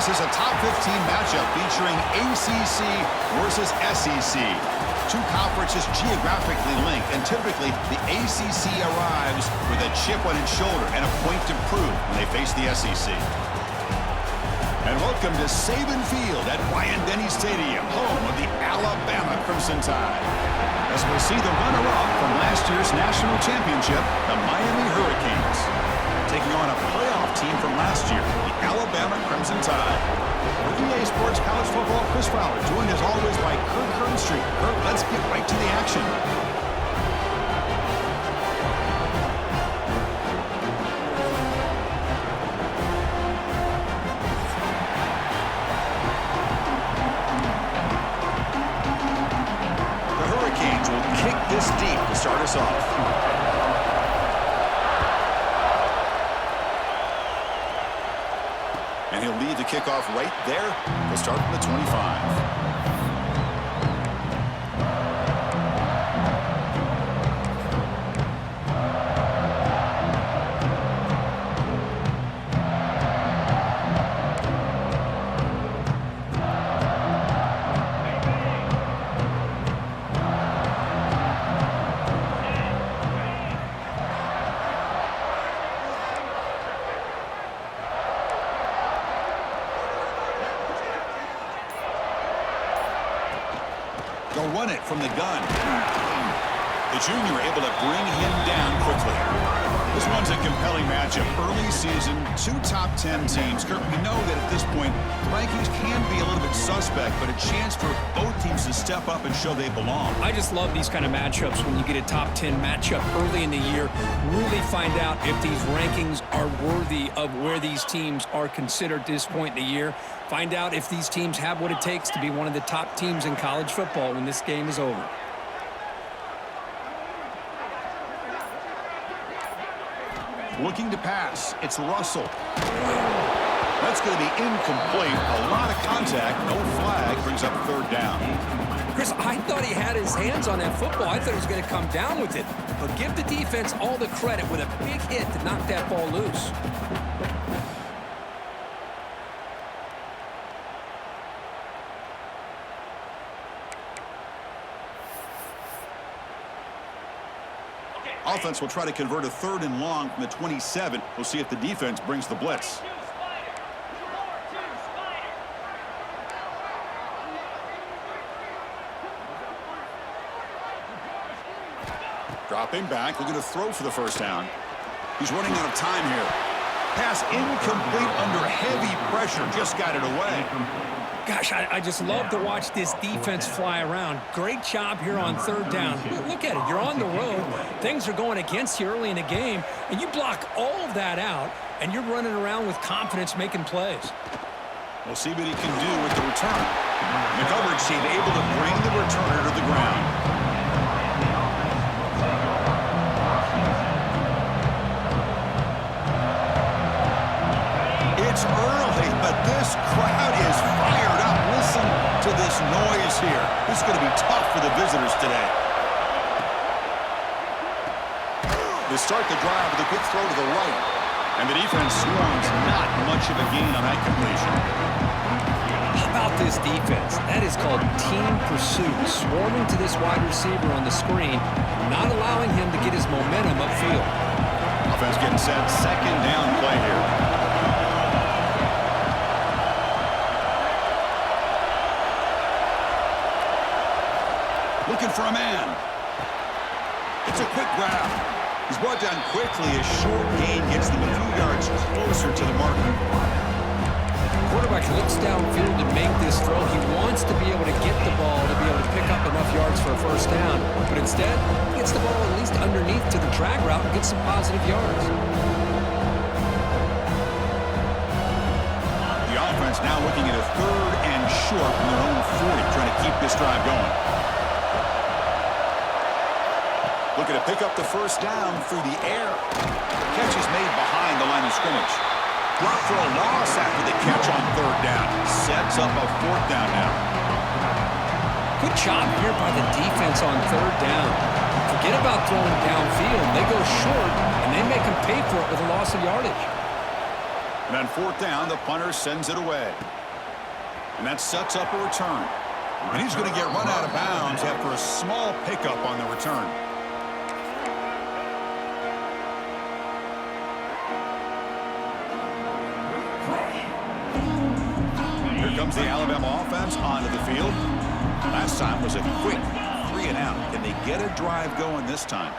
This is a top 15 matchup featuring ACC versus SEC. Two conferences geographically linked, and typically the ACC arrives with a chip on its shoulder and a point to prove when they face the SEC. And welcome to Saban Field at Bryant-Denny Stadium, home of the Alabama Crimson Tide. As we see the runner-up from last year's national championship, the Miami Hurricanes, taking on a playoff team from last year, the Alabama Crimson Tide. For EA Sports College Football, Chris Fowler, joined as always by Kirk Kernstreet. Kirk, let's get right to the action. The Hurricanes will kick this deep to start us off. And he'll lead the kickoff right there. We'll start from the 25. They'll run it from the gun. The junior able to bring him down quickly. This one's a compelling matchup. Early season, two top 10 teams. Kirk, we know that at this point, the rankings can be a little bit suspect, but a chance for both teams to step up and show they belong. I just love these kind of matchups when you get a top 10 matchup early in the year. Really find out if these rankings are worthy of where these teams are considered at this point in the year. Find out if these teams have what it takes to be one of the top teams in college football when this game is over. Looking to pass. It's Russell. That's going to be incomplete. A lot of contact. No flag. Brings up third down. Chris, I thought he had his hands on that football. I thought he was going to come down with it. But give the defense all the credit with a big hit to knock that ball loose. Offense will try to convert a third and long from the 27. We'll see if the defense brings the blitz. Dropping back, looking to throw for the first down. He's running out of time here. Pass incomplete under heavy pressure. Just got it away. Gosh, I just love to watch this defense fly around. Great job here on third down. Look at it. You're on the road. Things are going against you early in the game, and you block all of that out, and you're running around with confidence making plays. We'll see what he can do with the return. The coverage team able to bring the returner to the ground. It's early, but this crowd is fired up. Listen to this noise here. This is going to be tough for the visitors today. They start the drive with a quick throw to the right. And the defense swarms. Not much of a gain on that completion. How about this defense? That is called team pursuit. Swarming to this wide receiver on the screen, not allowing him to get his momentum upfield. Offense getting set. Second down play here. Looking for a man. It's a quick grab. He's brought down quickly. A short gain gets them a few yards closer to the marker. Quarterback looks downfield to make this throw. He wants to be able to get the ball to be able to pick up enough yards for a first down. But instead, he gets the ball at least underneath to the drag route and gets some positive yards. The offense now looking at a third and short from their own 40, trying to keep this drive going. Looking to pick up the first down through the air. The catch is made behind the line of scrimmage. Block for a loss after the catch on third down. Sets up a fourth down now. Good job here by the defense on third down. Forget about throwing downfield. They go short, and they make them pay for it with a loss of yardage. And on fourth down, the punter sends it away. And that sets up a return. And he's going to get run out of bounds after a small pickup on the return. Here comes the Alabama offense onto the field. Last time was a quick 3-and-out. Can they get a drive going this time?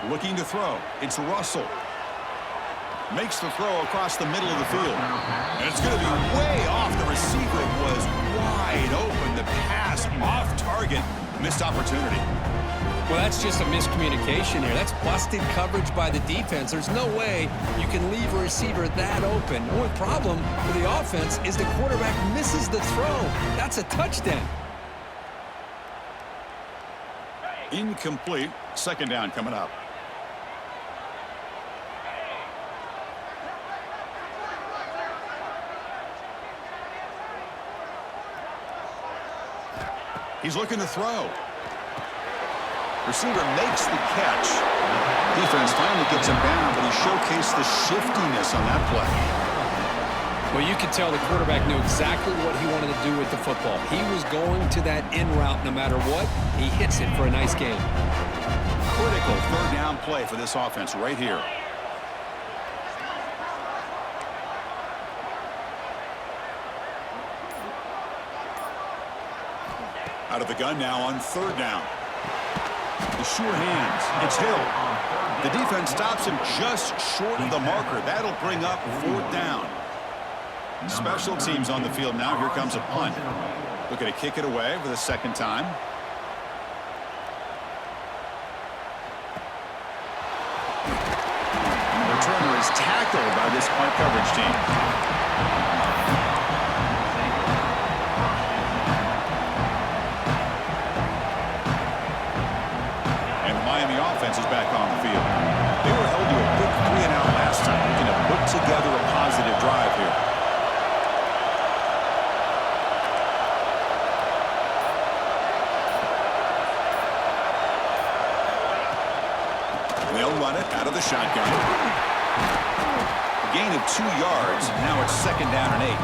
Looking to throw. It's Russell. Makes the throw across the middle of the field. And it's going to be way off. The receiver was wide open. The pass off target. Missed opportunity. Well, that's just a miscommunication here. That's busted coverage by the defense. There's no way you can leave a receiver that open. The only problem for the offense is the quarterback misses the throw. That's a touchdown. Incomplete. Second down coming up. He's looking to throw. Receiver makes the catch. Defense finally gets him down, but he showcased the shiftiness on that play. Well, you could tell the quarterback knew exactly what he wanted to do with the football. He was going to that in route no matter what. He hits it for a nice gain. Critical third down play for this offense right here. Out of the gun now on third down. The sure hands. It's Hill. The defense stops him just short of the marker. That'll bring up fourth down. Special teams on the field now. Here comes a punt. Looking to kick it away for the second time. The returner is tackled by this punt coverage team. Offense is back on the field. They were held to a quick 3-and-out last time. Looking to put together a positive drive here. They'll run it out of the shotgun. A gain of 2 yards. Now it's second down and 8.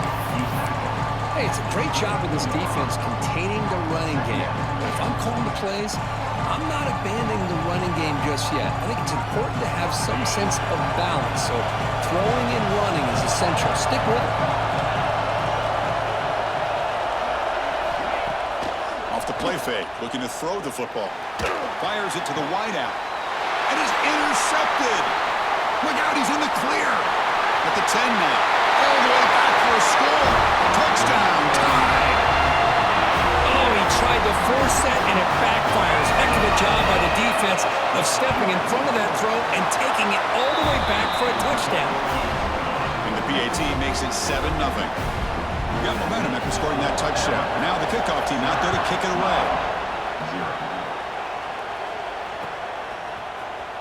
Hey, it's a great job of this defense containing the running game. But if I'm calling the plays, I'm not abandoning the running game just yet. I think it's important to have some sense of balance. So throwing and running is essential. Stick with it. Off the play fake, looking to throw the football. Fires it to the wideout. And is intercepted. Look out, he's in the clear. At the 10 now. All the way back for a score. Touchdown, tied. Oh, he tried to force that, and it backfires. Heck of a job by the defense of stepping in front of that throw and taking it all the way back for a touchdown. And the PAT makes it 7-0. Got momentum after scoring that touchdown. Now the kickoff team out there to kick it away.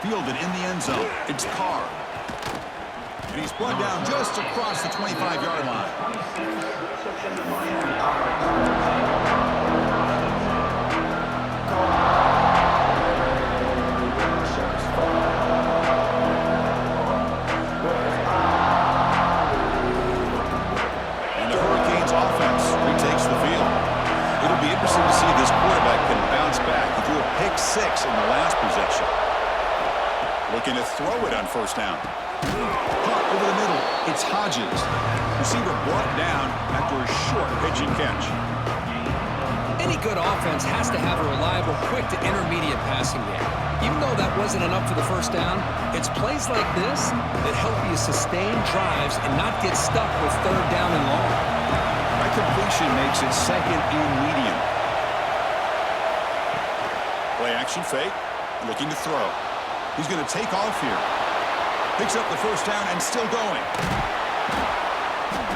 Fielded in the end zone. It's Carr. And he's brought down just across the 25-yard line. And the Hurricanes offense retakes the field. It'll be interesting to see if this quarterback can bounce back. He threw a pick 6 in the last possession. Looking to throw it on first down. Caught over the middle. It's Hodges. Receiver brought down after a short pitch and catch. Any good offense has to have a reliable, quick to intermediate passing game. Even though that wasn't enough for the first down, it's plays like this that help you sustain drives and not get stuck with third down and long. That completion makes it second and medium. Play action fake. Looking to throw. He's going to take off here. Picks up the first down and still going.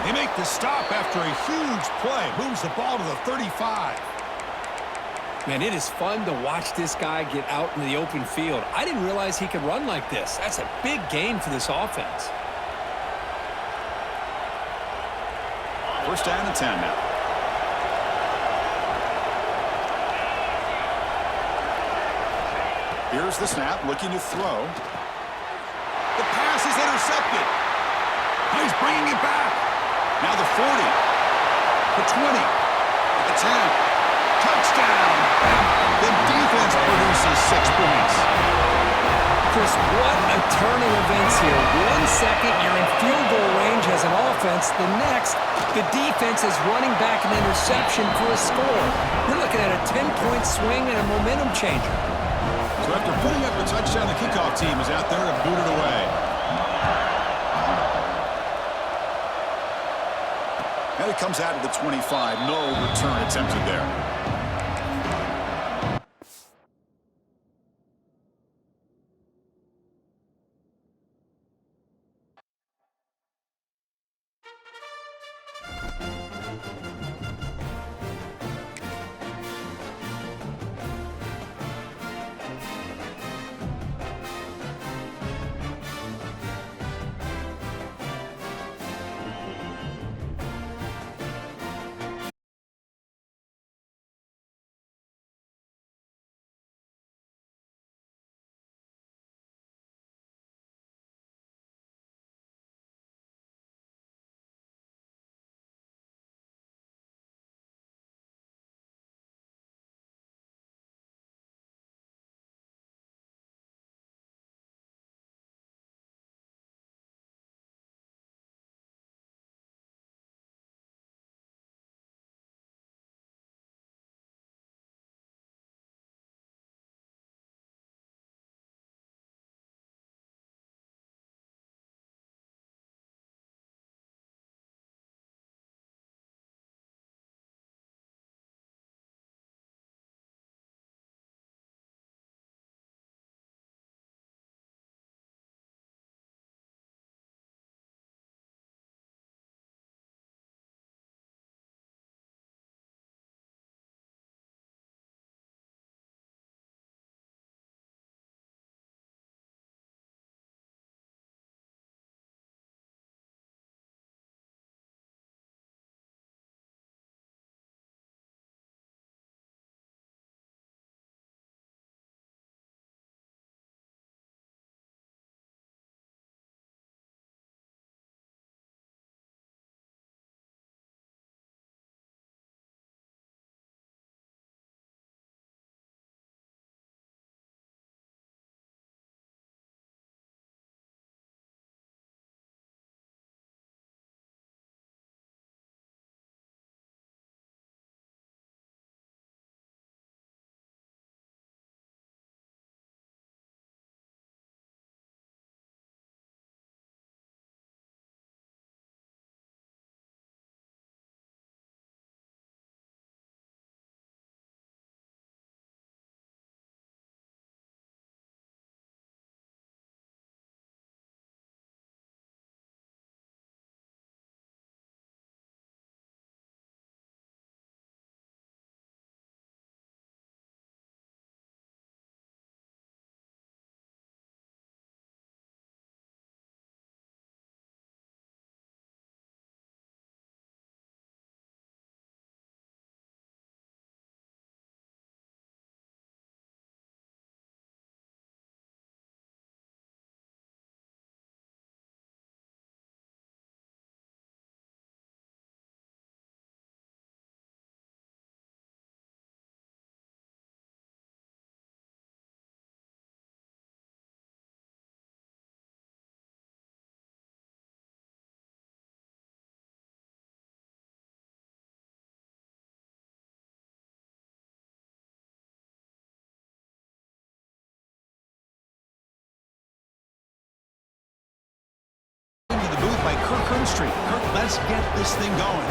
They make the stop after a huge play. Moves the ball to the 35. Man, it is fun to watch this guy get out in the open field. I didn't realize he could run like this. That's a big gain for this offense. First down and 10 now. Here's the snap, looking to throw. The pass is intercepted. He's bringing it back. Now the 40. The 20. The 10. Touchdown. The defense produces 6 points. Chris, what a turn of events here. 1 second, you're in field goal range as an offense. The next, the defense is running back an interception for a score. You're looking at a 10-point swing and a momentum changer. So after putting up a touchdown, the kickoff team is out there to boot it away. And it comes out of the 25. No return attempted there. By Kirk Herbstreit. Kirk, let's get this thing going.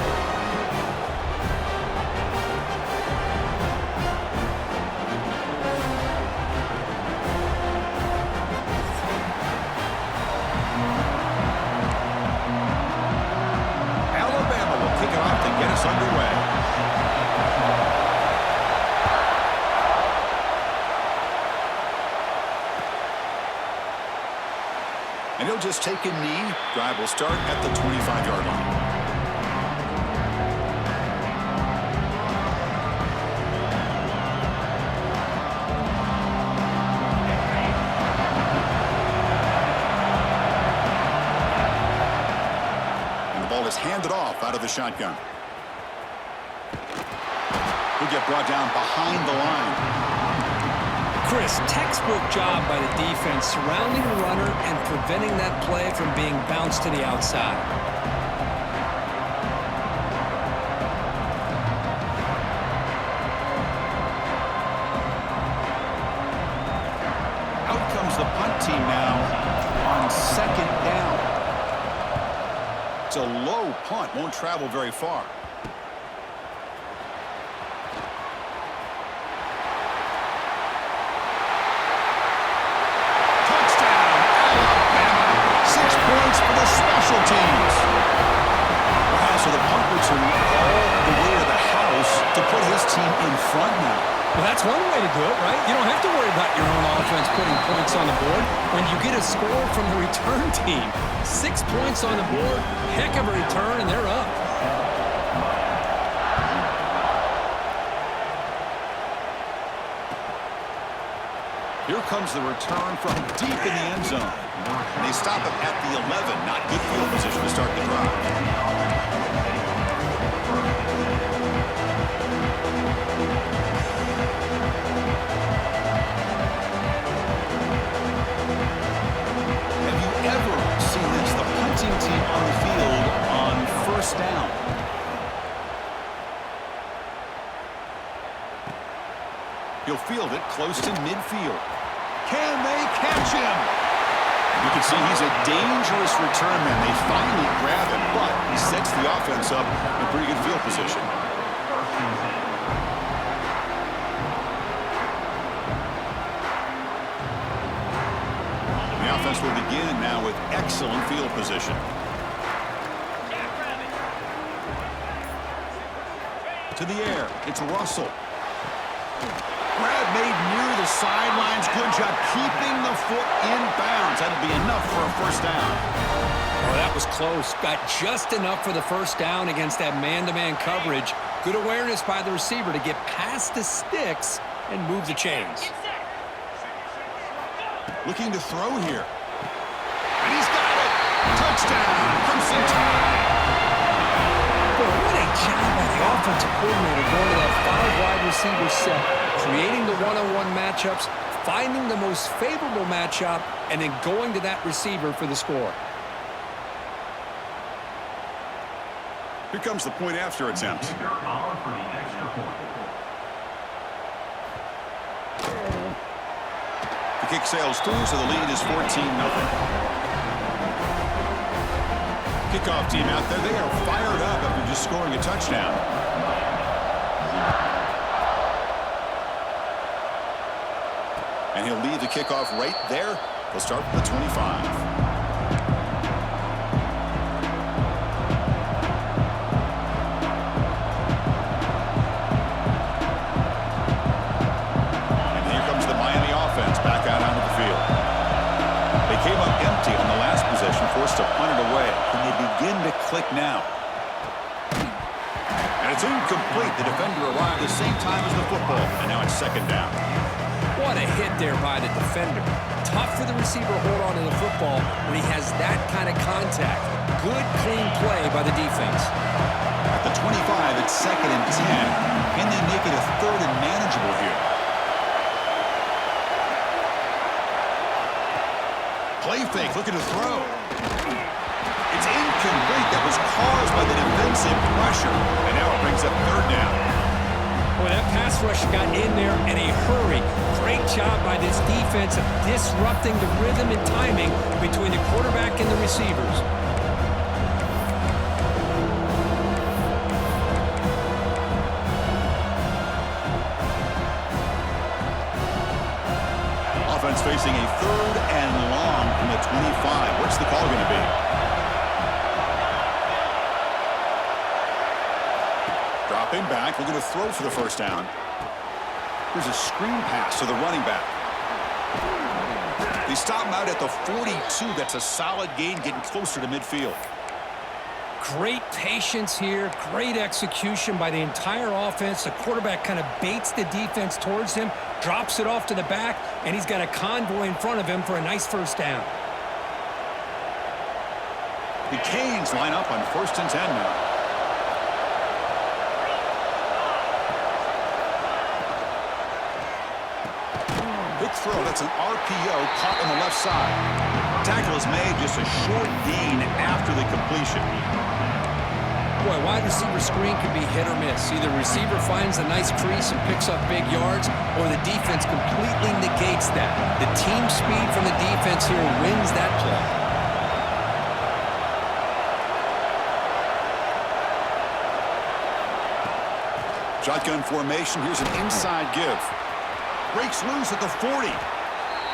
Alabama will kick it off to get us underway. And he'll just take a knee. Drive will start at the 25-yard line. is handed off out of the shotgun. He'll get brought down behind the line. Chris, textbook job by the defense surrounding the runner and preventing that play from being bounced to the outside. Out comes the punt team now on second down. It's a low punt, won't travel very far. For the special teams. Wow, so the punt return all the way to the house to put his team in front now. Well, that's one way to do it, right? You don't have to worry about your own offense putting points on the board. When you get a score from the return team, 6 points on the board, heck of a return, and they're up. Here comes the return from deep in the end zone. They stop him at the 11. Not good field position to start the drive. Have you ever seen this? The punting team on the field on first down. He'll field it close to midfield. Can they catch him? You can see he's a dangerous return man. They finally grab him, but he sets the offense up in pretty good field position. The offense will begin now with excellent field position. To the air, it's Russell. Grab made near the sidelines. Good job keeping the foot in bounds. That'll be enough for a first down. Oh, that was close. Got just enough for the first down against that man-to-man coverage. Good awareness by the receiver to get past the sticks and move the chains. Looking to throw here. And he's got it. Touchdown from Cincinnati. Boy, what a job by the offensive coordinator going to that 5-wide receiver set, creating the one-on-one matchups, finding the most favorable matchup, and then going to that receiver for the score. Here comes the point after attempt. The kick sails through, so the lead is 14-0. Kickoff team out there, they are fired up after just scoring a touchdown. And he'll leave the kickoff right there. They'll start with the 25. Back out onto the field. They came up empty on the last possession, forced to punt it away. Can they begin to click now? And it's incomplete. The defender arrived the same time as the football, and now it's second down. What a hit there by the defender. Tough for the receiver to hold on to the football when he has that kind of contact. Good, clean play by the defense. At the 25, it's second and 10. Can they make it a third and manageable here? Play fake, looking to throw. It's incomplete. That was caused by the defensive pressure. And now it brings up third down. Well, that pass rush got in there in a hurry. Great job by this defense of disrupting the rhythm and timing between the quarterback and the receivers. Offense facing a third and long from the 25. What's the call going to be? Dropping back, looking to throw for the first down. Here's a screen pass to the running back. They stop him out at the 42. That's a solid gain, getting closer to midfield. Great patience here, great execution by the entire offense. The quarterback kind of baits the defense towards him, drops it off to the back, and he's got a convoy in front of him for a nice first down. The Canes line up on 1st and 10 now. Big throw. That's an RPO caught on the left side. Tackle is made, just a short gain after the completion. Boy, wide receiver screen can be hit or miss. Either receiver finds a nice crease and picks up big yards, or the defense completely negates that. The team speed from the defense here wins that play. Shotgun formation. Here's an inside give. Breaks loose at the 40.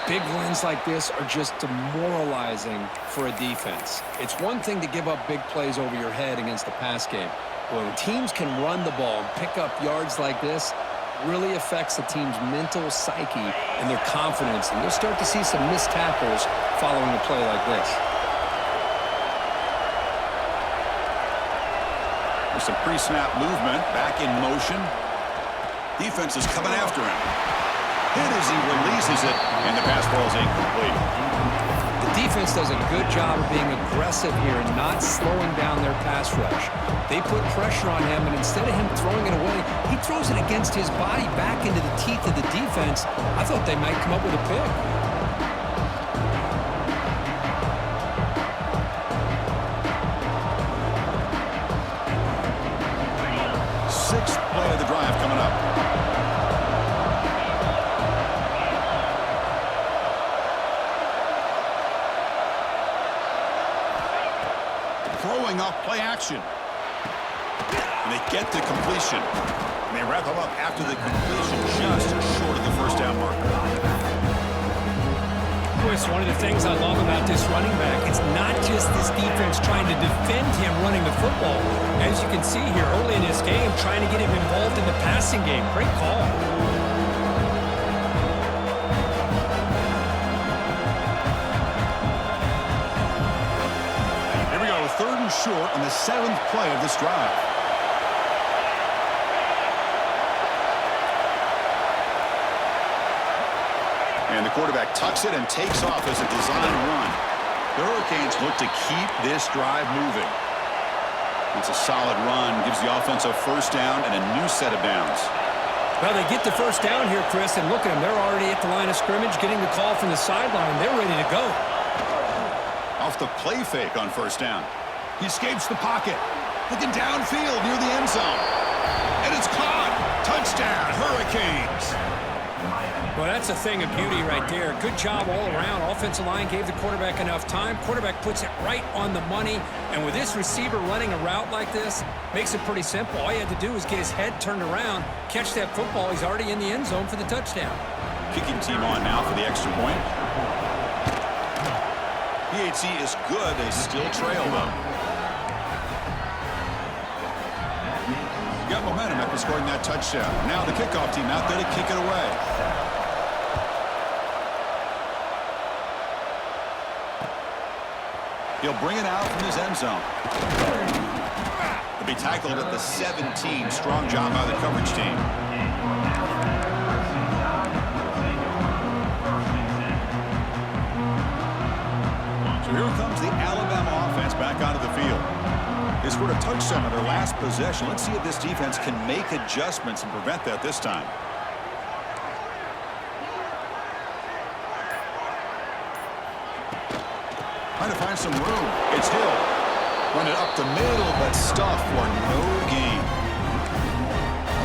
Big wins like this are just demoralizing for a defense. It's one thing to give up big plays over your head against the pass game. When teams can run the ball and pick up yards like this, really affects the team's mental psyche and their confidence. And you'll start to see some missed tackles following a play like this. There's some pre-snap movement. Back in motion. Defense is coming after him. Hit as he releases it, and the pass ball is incomplete. The defense does a good job of being aggressive here and not slowing down their pass rush. They put pressure on him, and instead of him throwing it away, he throws it against his body back into the teeth of the defense. I thought they might come up with a pick. Sixth play of the drive coming up. Throwing off play action. And they get the completion. And they wrap him up after the completion, just short of the first down marker. Chris, one of the things I love about this running back, it's not just this defense trying to defend him running the football. As you can see here early in this game, trying to get him involved in the passing game. Great call. Here we go, 3rd and short on the 7th play of this drive. And the quarterback tucks it and takes off as a design run. The Hurricanes look to keep this drive moving. It's a solid run, gives the offense a first down and a new set of downs. Well, they get the first down here, Chris, and look at them. They're already at the line of scrimmage, getting the call from the sideline. They're ready to go. Off the play fake on first down. He escapes the pocket. Looking downfield near the end zone. And it's caught. Touchdown, Hurricanes. Well, that's a thing of beauty right there. Good job all around. Offensive line gave the quarterback enough time. Quarterback puts it right on the money. And with this receiver running a route like this, makes it pretty simple. All you had to do is get his head turned around, catch that football. He's already in the end zone for the touchdown. Kicking team on now for the extra point. PHC is good. They still trail, though. Got momentum after scoring that touchdown. Now the kickoff team out there to kick it away. He'll bring it out from his end zone. He'll be tackled at the 17. Strong job by the coverage team. So here comes the Alabama offense back onto the field. They scored a touchdown on their last possession. Let's see if this defense can make adjustments and prevent that this time. Trying to find some room. It's Hill. Run it up the middle, but stuffed for no gain.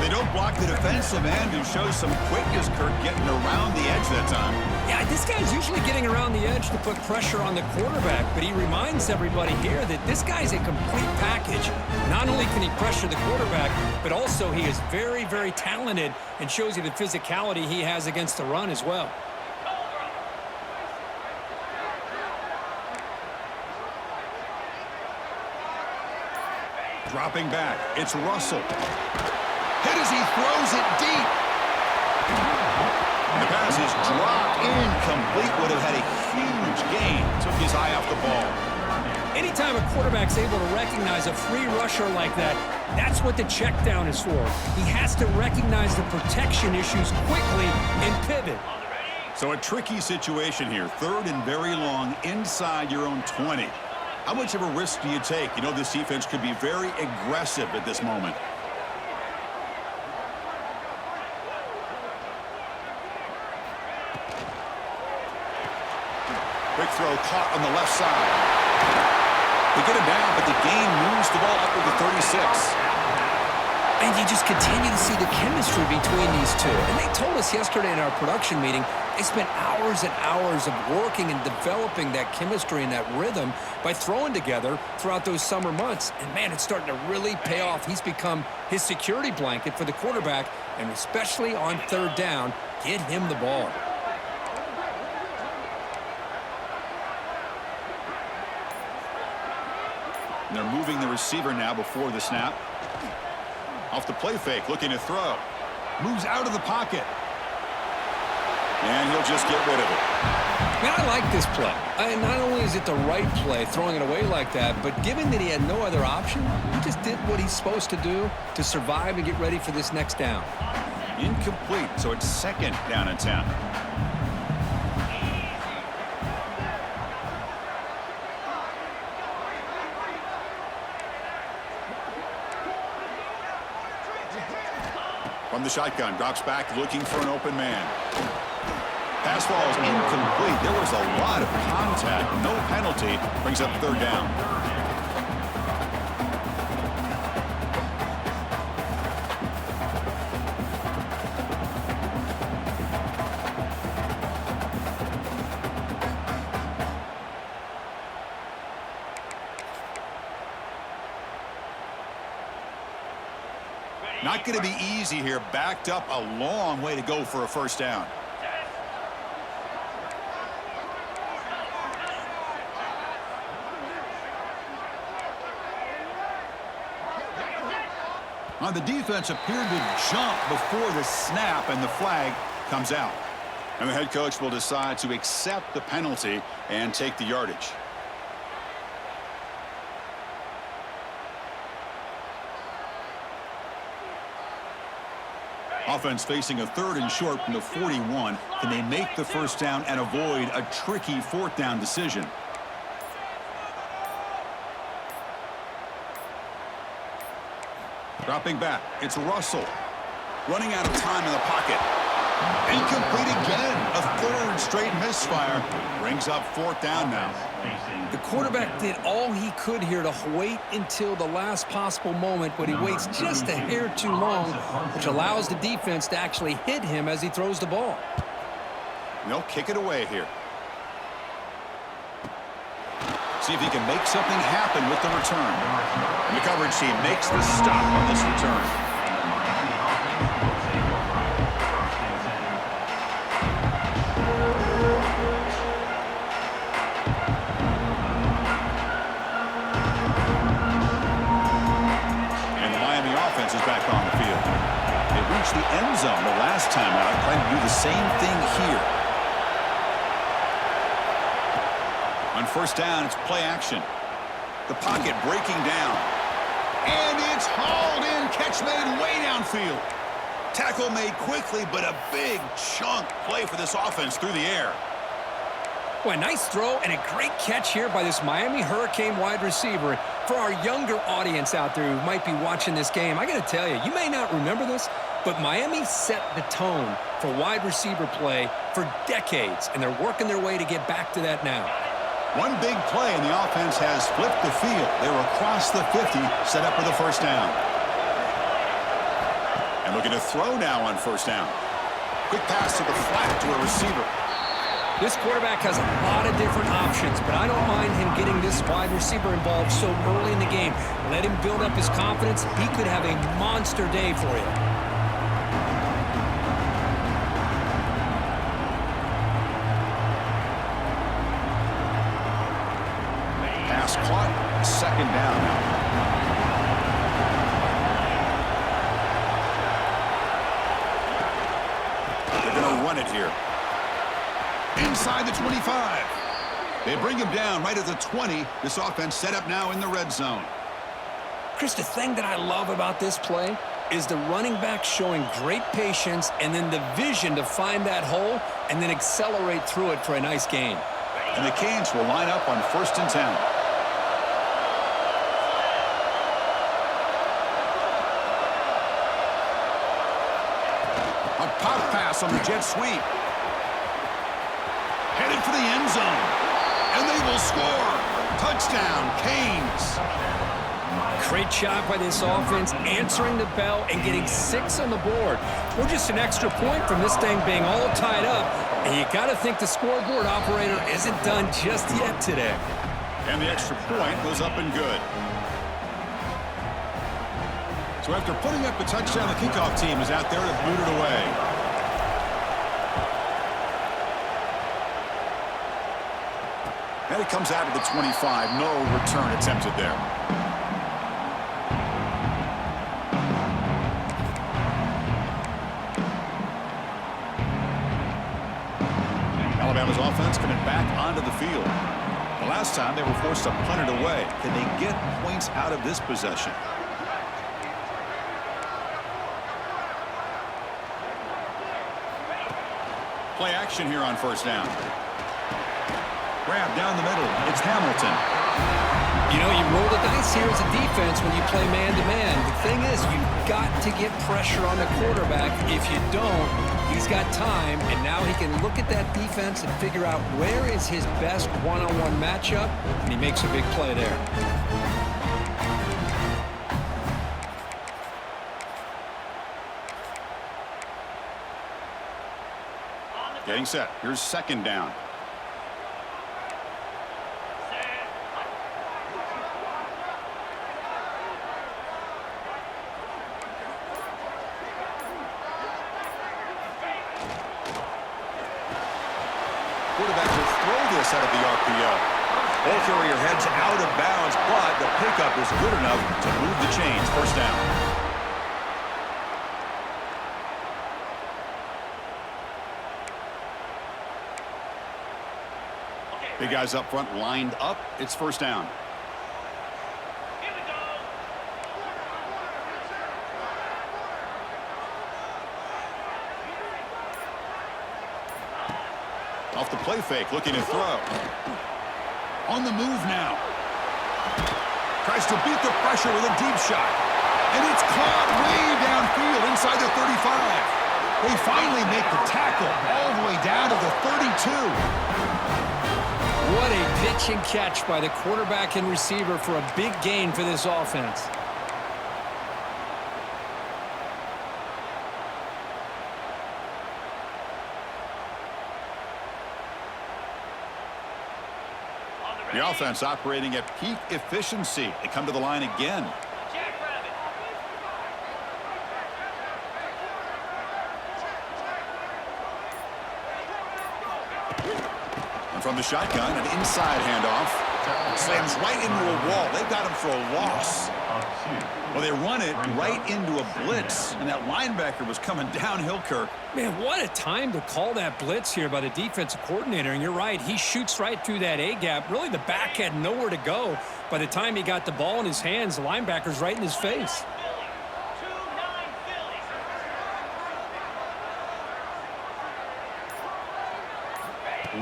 They don't block the defensive end, who shows some quickness, Kirk, getting around the edge that time. Yeah, this guy's usually getting around the edge to put pressure on the quarterback, but he reminds everybody here that this guy's a complete package. Not only can he pressure the quarterback, but also he is very, very talented and shows you the physicality he has against the run as well. Dropping back, it's Russell. Hit as he throws it deep. The pass is dropped incomplete. Would have had a huge gain. Took his eye off the ball. Anytime a quarterback's able to recognize a free rusher like that, that's what the check down is for. He has to recognize the protection issues quickly and pivot. So a tricky situation here. 3rd and very long inside your own 20. How much of a risk do you take? You know, this defense could be very aggressive at this moment. Quick throw caught on the left side. They get him down, but the gain moves the ball up to the 36. And you just continue to see the chemistry between these two. And they told us yesterday in our production meeting, they spent hours and hours of working and developing that chemistry and that rhythm by throwing together throughout those summer months. And, man, it's starting to really pay off. He's become his security blanket for the quarterback, and especially on third down, get him the ball. And they're moving the receiver now before the snap. Off the play fake, looking to throw. Moves out of the pocket. And he'll just get rid of it. Man, I like this play. Not only is it the right play, throwing it away like that, but given that he had no other option, he just did what he's supposed to do to survive and get ready for this next down. Incomplete, so it's second down and 10. From the shotgun, drops back, looking for an open man. Pass ball is incomplete. There was a lot of contact. No penalty. Brings up third down. Not going to be easy here. Backed up a long way to go for a first down. Now the defense appeared to jump before the snap, and the flag comes out. And the head coach will decide to accept the penalty and take the yardage. Offense facing a third and short from the 41. Can they make the first down and avoid a tricky fourth down decision? Dropping back, it's Russell. Running out of time in the pocket. Incomplete again. A third straight misfire. Brings up fourth down now. The quarterback did all he could here to wait until the last possible moment, but he waits just a hair too long, which allows the defense to actually hit him as he throws the ball. And they'll kick it away here. See if he can make something happen with the return. And the coverage team makes the stop on this return. Is back on the field. They reached the end zone the last time out. Plan to do the same thing here. On first down, it's play action. The pocket breaking down. And it's hauled in. Catch made way downfield. Tackle made quickly, but a big chunk play for this offense through the air. Boy, nice throw and a great catch here by this Miami Hurricane wide receiver. For our younger audience out there who might be watching this game, I got to tell you, you may not remember this, but Miami set the tone for wide receiver play for decades, and they're working their way to get back to that now. One big play, and the offense has flipped the field. They're across the 50, set up with a first down. And looking to throw now on first down. Quick pass to the flat to a receiver. This quarterback has a lot of different options, but I don't mind him getting this wide receiver involved so early in the game. Let him build up his confidence. He could have a monster day for you. Pass caught. Second down now. They're going to run it here. Inside the 25. They bring him down right at the 20. This offense set up now in the red zone. Chris, the thing that I love about this play is the running back showing great patience and then the vision to find that hole and then accelerate through it for a nice gain. And the Canes will line up on 1st and 10. A pop pass on the jet sweep. Headed for the end zone. And they will score. Touchdown, Canes. Great job by this offense, answering the bell and getting 6 on the board. We're just an extra point from this thing being all tied up. And you got to think the scoreboard operator isn't done just yet today. And the extra point goes up and good. So after putting up the touchdown, the kickoff team is out there to boot it away. And it comes out of the 25. No return attempted there. Alabama's offense coming back onto the field. The last time they were forced to punt it away. Can they get points out of this possession? Play action here on first down. Grab down the middle. It's Hamilton. You know, you roll the dice here as a defense when you play man-to-man. The thing is, you've got to get pressure on the quarterback. If you don't, he's got time, and now he can look at that defense and figure out where is his best one-on-one matchup, and he makes a big play there. Getting set. Here's second down. Quarterback will throw this out of the RPO. Ball carrier heads out of bounds, but the pickup is good enough to move the chains. First down. Big guys up front lined up. It's first down. Here we go. Off the play fake, looking to throw. On the move now. Tries to beat the pressure with a deep shot. And it's caught way downfield inside the 35. They finally make the tackle all the way down to the 32. What a pitch and catch by the quarterback and receiver for a big gain for this offense. The offense operating at peak efficiency. They come to the line again. And from the shotgun, an inside handoff. Slams right into a wall. They got him for a loss. Well, they run it right into a blitz, and that linebacker was coming downhill, Kirk. Man, what a time to call that blitz here by the defensive coordinator. And you're right, he shoots right through that A-gap. Really, the back had nowhere to go. By the time he got the ball in his hands, the linebacker's right in his face.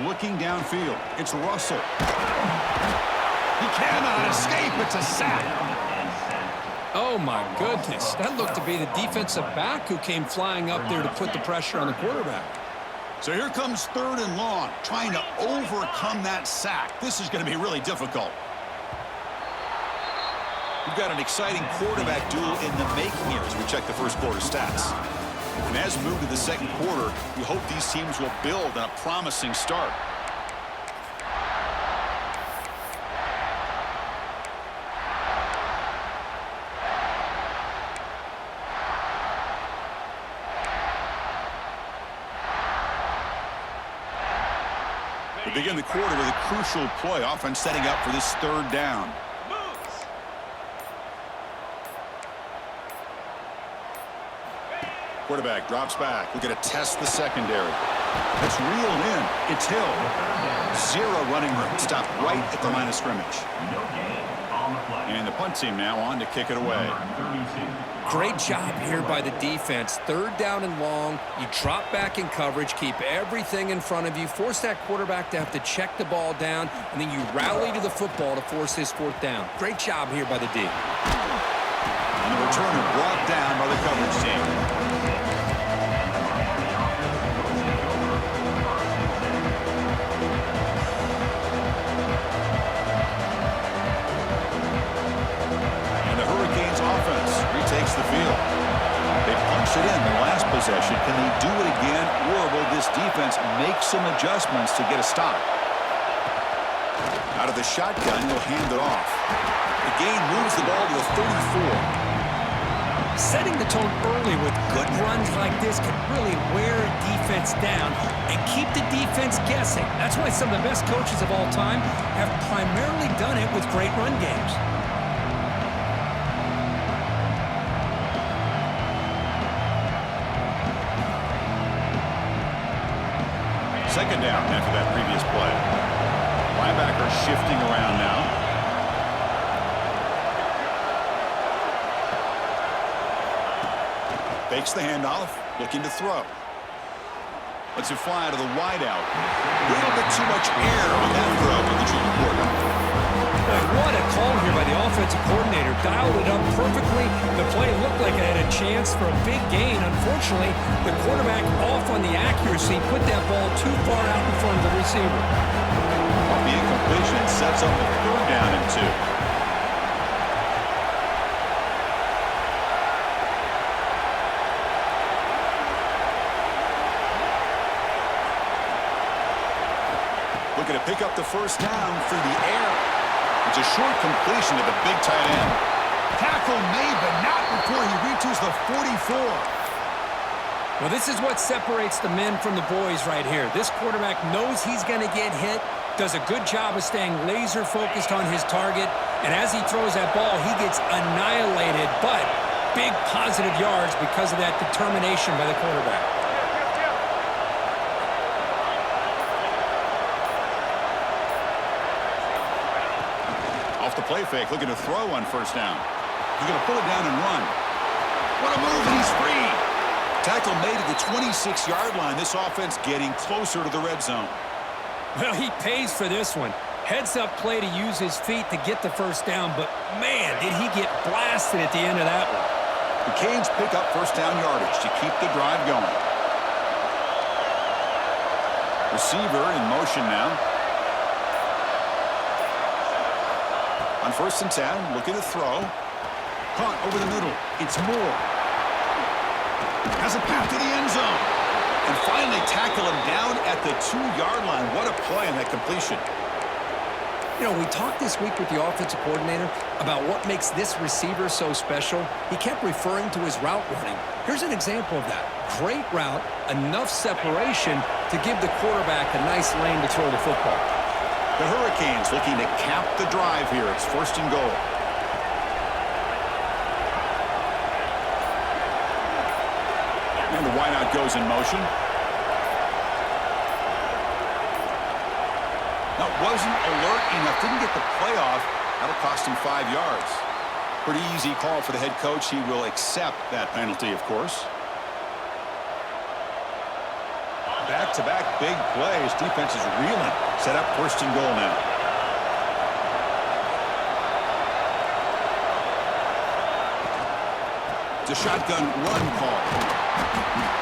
Looking downfield, it's Russell. He cannot escape. It's a sack. Oh, my goodness. That looked to be the defensive back who came flying up there to put the pressure on the quarterback. So here comes third and long, trying to overcome that sack. This is going to be really difficult. We've got an exciting quarterback duel in the making here as we check the first quarter stats. And as we move to the second quarter, we hope these teams will build on a promising start. We begin the quarter with a crucial play, offense setting up for this third down. Quarterback drops back. We're going to test the secondary. It's reeled in. It's Hill. Zero running room. Stopped right at the line of scrimmage. And the punt team now on to kick it away. Great job here by the defense. Third down and long. You drop back in coverage, keep everything in front of you, force that quarterback to have to check the ball down, and then you rally to the football to force his fourth down. Great job here by the D. And the returner brought down by the coverage team. force it in the last possession. Can they do it again, or will this defense make some adjustments to get a stop? Out of the shotgun, he'll hand it off. The gain moves the ball to the 34. Setting the tone early with good runs like this can really wear a defense down and keep the defense guessing. That's why some of the best coaches of all time have primarily done it with great run games. Second down after that previous play. Linebacker shifting around now. Fakes the handoff, looking to throw. Lets it fly to the wideout. A little bit too much air on that throw with the junior quarterback. What a call here by the offensive coordinator. Dialed it up perfectly. The play looked like it had a chance for a big gain. Unfortunately, the quarterback off on the accuracy, put that ball too far out in front of the receiver. The incompletion sets up a third down and 2. Looking to pick up the first down through the air. It's a short completion to the big tight end. Tackle made, but not before he reaches the 44. Well, this is what separates the men from the boys right here. This quarterback knows he's going to get hit, does a good job of staying laser focused on his target, and as he throws that ball, he gets annihilated, but big positive yards because of that determination by the quarterback. Off the play fake, looking to throw on first down. He's going to pull it down and run. What a move, and he's free. Tackle made at the 26-yard line. This offense getting closer to the red zone. Well, he pays for this one. Heads-up play to use his feet to get the first down, but, man, did he get blasted at the end of that one. The Canes pick up first down yardage to keep the drive going. Receiver in motion now. On first and 10, looking to throw. Caught over the middle. It's Moore. Has a path to the end zone. And finally tackle him down at the 2-yard line. What a play on that completion. You know, we talked this week with the offensive coordinator about what makes this receiver so special. He kept referring to his route running. Here's an example of that. Great route, enough separation to give the quarterback a nice lane to throw the football. The Hurricanes looking to cap the drive here. It's first and goal. And the wideout goes in motion. That wasn't alert enough. Didn't get the play off. That'll cost him 5 yards. Pretty easy call for the head coach. He will accept that penalty, of course. Back-to-back big plays. Defense is reeling. Set up first and goal now. It's a shotgun run call.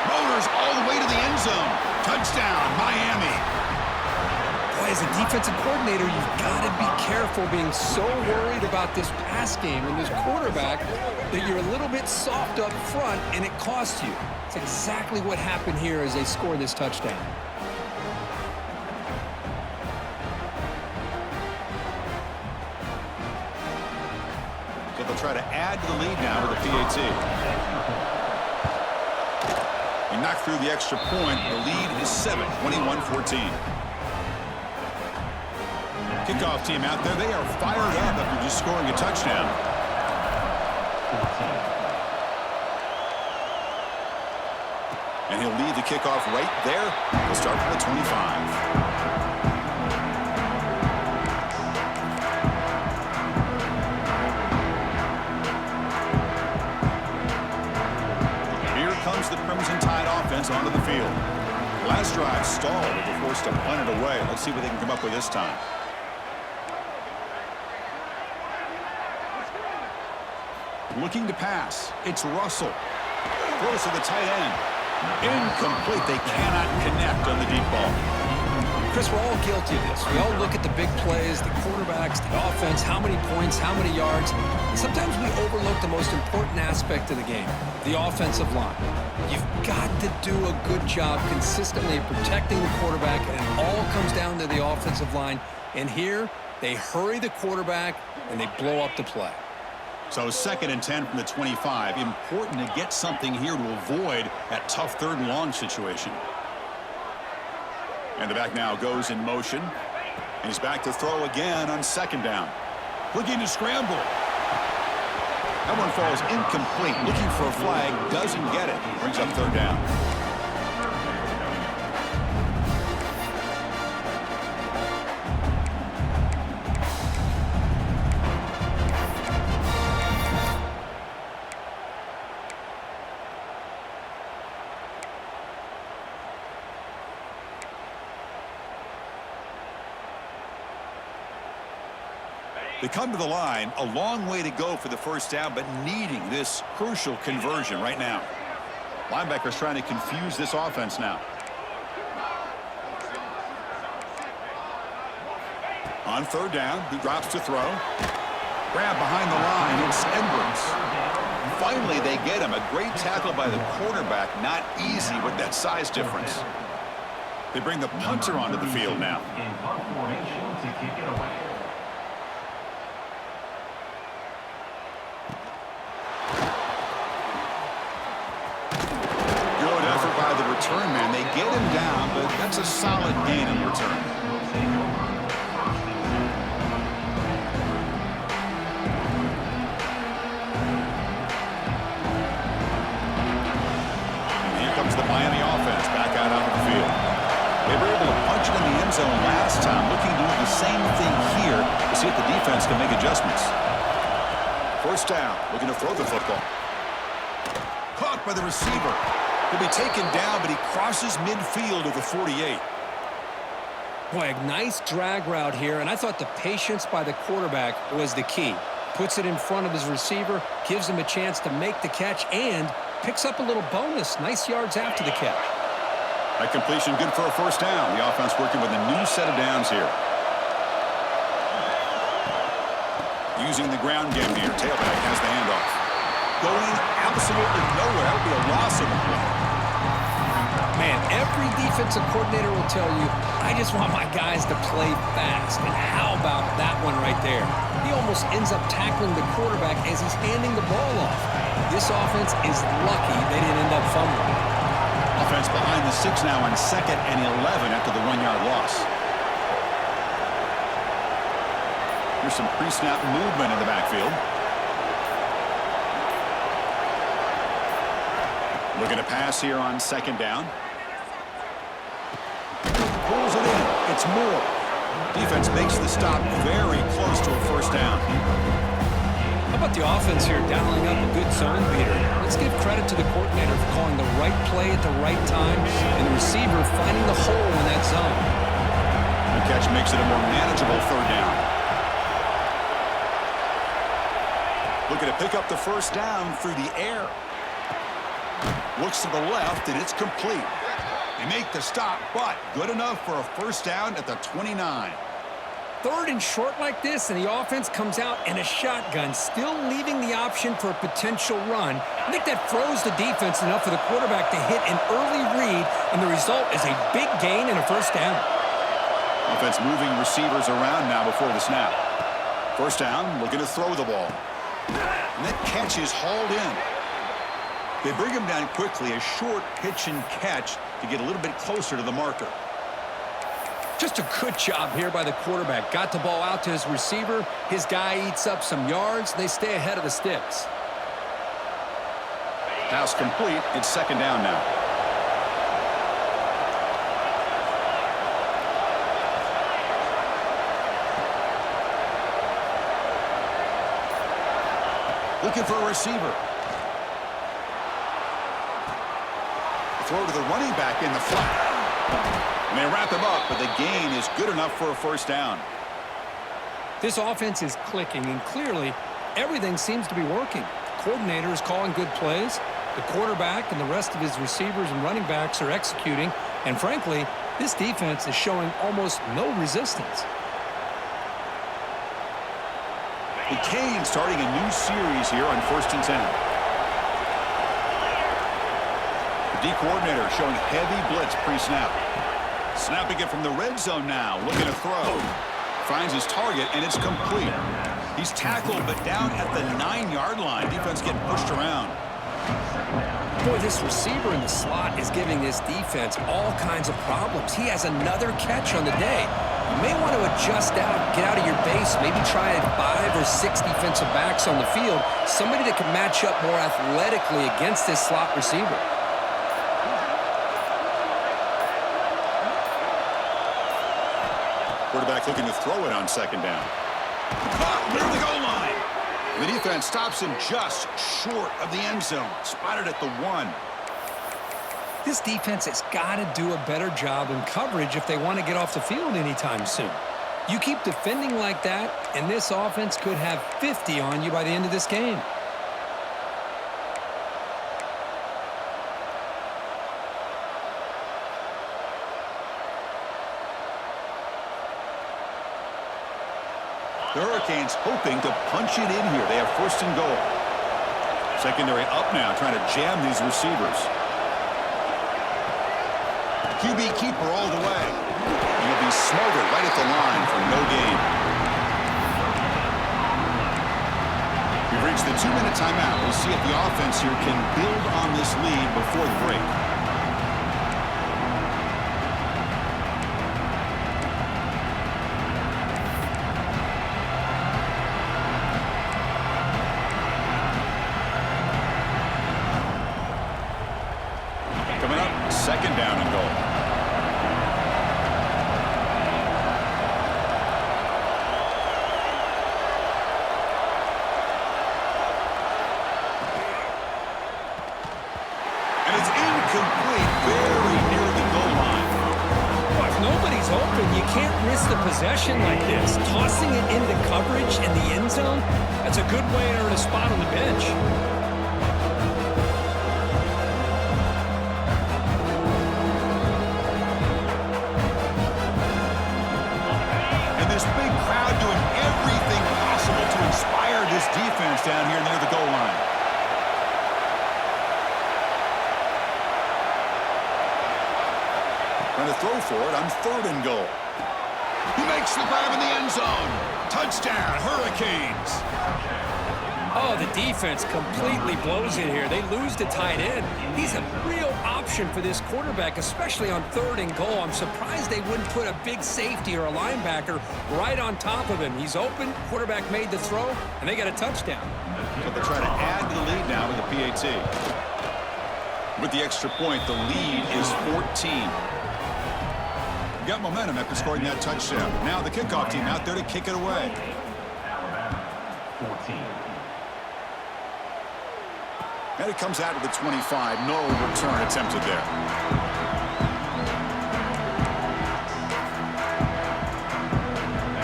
Motors all the way to the end zone. Touchdown, Miami. Boy, as a defensive coordinator, you've got to be careful being so worried about this pass game and this quarterback that you're a little bit soft up front and it costs you. It's exactly what happened here as they score this touchdown. So they'll try to add to the lead now with a PAT. He knocked through the extra point. The lead is 7, 21-14. Kickoff team out there. They are fired up after just scoring a touchdown. And he'll lead the kickoff right there. We'll start from the 25. The Crimson Tide offense onto the field. Last drive stalled. They were forced to punt it away. Let's see what they can come up with this time. Looking to pass. It's Russell. Throws to the tight end. Incomplete. They cannot connect on the deep ball. Chris, we're all guilty of this. We all look at the big plays, the quarterbacks, the offense, how many points, how many yards. And sometimes we overlook the most important aspect of the game, the offensive line. You've got to do a good job consistently protecting the quarterback, and it all comes down to the offensive line. And here, they hurry the quarterback, and they blow up the play. So 2nd and 10 from the 25. Important to get something here to avoid that tough 3rd and long situation. And the back now goes in motion. And he's back to throw again on 2nd down. Looking to scramble. That one falls incomplete. Looking for a flag. Doesn't get it. Brings up 3rd down. They come to the line, a long way to go for the 1st down, but needing this crucial conversion right now. Linebackers trying to confuse this offense now. On 3rd down, he drops to throw. Grab behind the line, it's Edwards. Finally, they get him. A great tackle by the quarterback, not easy with that size difference. They bring the punter onto the field now. In punt formation to kick it away. Return man, they get him down, but that's a solid gain in return. And here comes the Miami offense back out onto the field. They were able to punch it in the end zone last time, looking to do the same thing here to see if the defense can make adjustments. 1st down, looking to throw the football. Caught by the receiver. He'll be taken down, but he crosses midfield of the 48. Boy, a nice drag route here, and I thought the patience by the quarterback was the key. Puts it in front of his receiver, gives him a chance to make the catch, and picks up a little bonus. Nice yards after the catch. That completion good for a 1st down. The offense working with a new set of downs here. Using the ground game here. Tailback has the handoff. Going absolutely nowhere. That would be a loss of the play. Man, every defensive coordinator will tell you, I just want my guys to play fast. And how about that one right there? He almost ends up tackling the quarterback as he's handing the ball off. This offense is lucky they didn't end up fumbling. Offense behind the 6 now on 2nd and 11 after the 1-yard loss. Here's some pre-snap movement in the backfield. Looking to pass here on 2nd down. Pulls it in. It's Moore. Defense makes the stop very close to a 1st down. How about the offense here dialing up a good zone beater? Let's give credit to the coordinator for calling the right play at the right time and the receiver finding the hole in that zone. The catch makes it a more manageable 3rd down. Looking to pick up the 1st down through the air. Looks to the left, and it's complete. They make the stop, but good enough for a 1st down at the 29. 3rd and short like this, and the offense comes out in a shotgun, still leaving the option for a potential run. I think that froze the defense enough for the quarterback to hit an early read, and the result is a big gain and a 1st down. Offense moving receivers around now before the snap. 1st down, looking to throw the ball. And that catch is hauled in. They bring him down quickly, a short pitch and catch to get a little bit closer to the marker. Just a good job here by the quarterback. Got the ball out to his receiver. His guy eats up some yards. They stay ahead of the sticks. Pass complete. It's 2nd down now. Looking for a receiver. Throw to the running back in the flat. And they wrap him up, but the gain is good enough for a 1st down. This offense is clicking, and clearly everything seems to be working. The coordinator is calling good plays. The quarterback and the rest of his receivers and running backs are executing. And frankly, This defense is showing almost no resistance. The Canes starting a new series here on 1st and 10. The D coordinator showing heavy blitz pre-snap. Snapping it from the red zone now, looking to throw. Finds his target, and it's complete. He's tackled, but down at the 9-yard line. Defense getting pushed around. Boy, this receiver in the slot is giving this defense all kinds of problems. He has another catch on the day. You may want to adjust out, get out of your base, maybe try 5 or 6 defensive backs on the field, somebody that can match up more athletically against this slot receiver. Quarterback looking to throw it on 2nd down. Caught near the goal line. The defense stops him just short of the end zone. Spotted at the 1. This defense has got to do a better job in coverage if they want to get off the field anytime soon. You keep defending like that, and this offense could have 50 on you by the end of this game. The Hurricanes hoping to punch it in here. They have 1st and goal. Secondary up now, trying to jam these receivers. QB keeper all the way. He'll be smothered right at the line for no gain. We've reached the 2-minute timeout. We'll see if the offense here can build on this lead before the break. Coming up, 2nd down and goal. And it's incomplete, very near the goal line. Well, if nobody's open, you can't risk the possession like this. Tossing it into coverage in the end zone, that's a good way to earn a spot on the bench. This big crowd doing everything possible to inspire this defense down here near the goal line. Trying to throw for it on 3rd and goal. He makes the grab in the end zone. Touchdown, Hurricanes. Oh, the defense completely blows it here. They lose to tight end. He's a real option for this quarterback, especially on 3rd and goal. I'm surprised they wouldn't put a big safety or a linebacker right on top of him. He's open, quarterback made the throw, and they got a touchdown. So they try to add to the lead now with the PAT. With the extra point, the lead is 14. Got momentum after scoring that touchdown. Now the kickoff team out there to kick it away. 14. And it comes out of the 25. No return attempted there.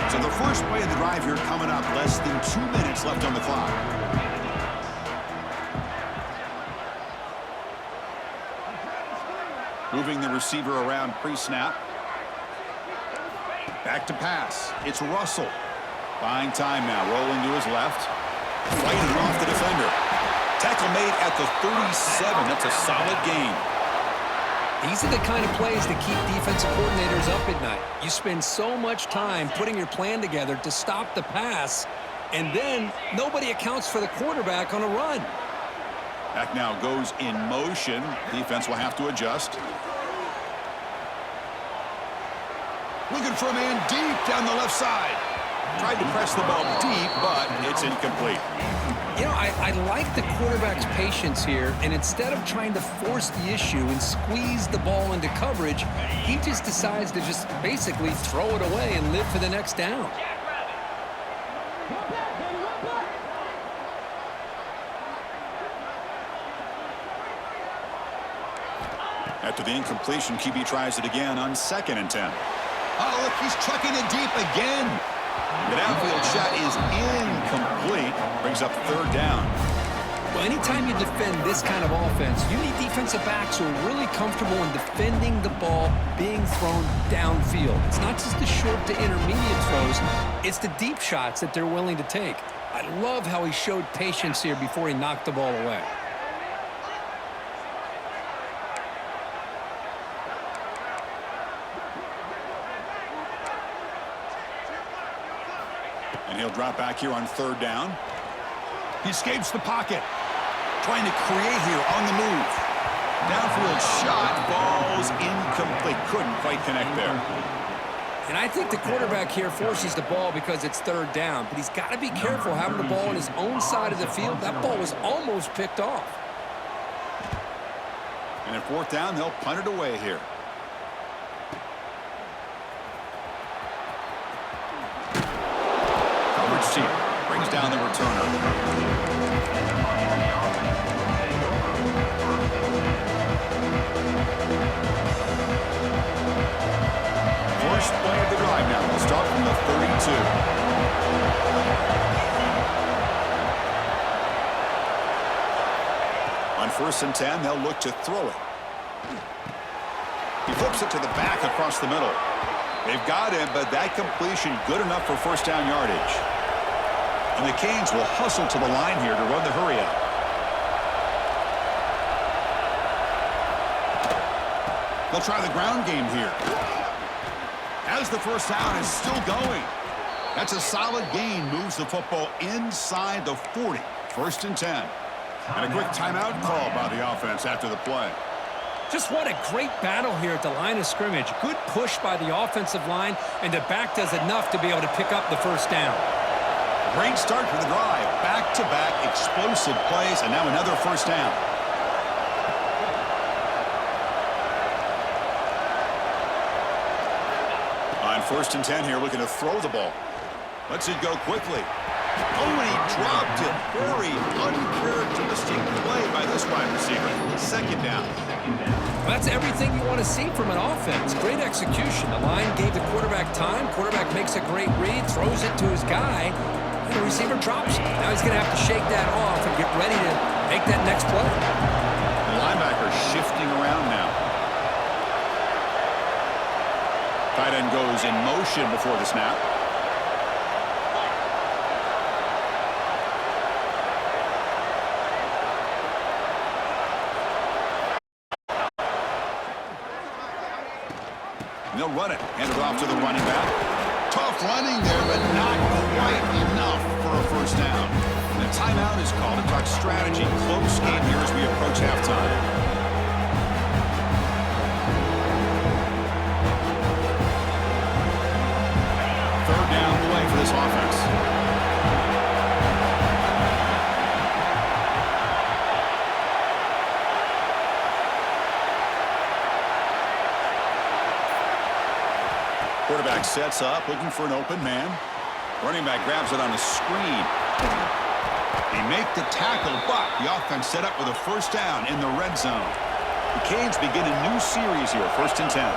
So the first play of the drive here coming up. Less than 2 minutes left on the clock. Moving the receiver around pre-snap. Back to pass. It's Russell. Buying time now. Rolling to his left. Fighting off the defender. Tackle made at the 37. That's a solid gain. These are the kind of plays that keep defensive coordinators up at night. You spend so much time putting your plan together to stop the pass, and then nobody accounts for the quarterback on a run. Back now goes in motion. Defense will have to adjust. Looking for a man deep down the left side. Tried to press the ball deep, but it's incomplete. You know, I like the quarterback's patience here, and instead of trying to force the issue and squeeze the ball into coverage, he just decides to just basically throw it away and live for the next down. After the incompletion, QB tries it again on 2nd and 10. Oh, look, he's chucking it deep again. The downfield shot is incomplete. Brings up 3rd down. Well, anytime you defend this kind of offense, you need defensive backs who are really comfortable in defending the ball being thrown downfield. It's not just the short to intermediate throws, it's the deep shots that they're willing to take. I love how he showed patience here before he knocked the ball away. And he'll drop back here on third down. He escapes the pocket. Trying to create here on the move. Downfield shot. Ball's incomplete. Couldn't quite connect there. And I think the quarterback here forces the ball because it's third down. But he's got to be careful having the ball on his own side of the field. That ball was almost picked off. And at fourth down, they'll punt it away here. Coverage team brings down the returner. First play of the drive now. We'll start from the 32. On 1st and 10, they'll look to throw it. He flips it to the back across the middle. They've got him, but that completion good enough for first down yardage. And the Canes will hustle to the line here to run the hurry up. They'll try the ground game here. As the first down is still going. That's a solid gain. Moves the football inside the 40. 1st and 10. And a quick timeout call by the offense after the play. Just what a great battle here at the line of scrimmage. Good push by the offensive line, and the back does enough to be able to pick up the first down. Great start for the drive. Back-to-back explosive plays, and now another first down. On 1st and 10 here, looking to throw the ball. Lets it go quickly. Oh, and he dropped it. Very uncharacteristic play by this wide receiver. 2nd down. Well, that's everything you want to see from an offense. Great execution. The line gave the quarterback time. Quarterback makes a great read, throws it to his guy, and the receiver drops it. Now he's going to have to shake that off and get ready to make that next play. The linebacker shifting around now. Tight end goes in motion before the snap. They'll run it. Hand it off to the running back. Tough running there, but not quite enough for a first down. And a timeout is called to talk strategy. Close game here as we approach halftime. Third down play for this offense. Quarterback sets up, looking for an open man. Running back grabs it on a screen. They make the tackle, but the offense set up with a first down in the red zone. The Canes begin a new series here, 1st and 10.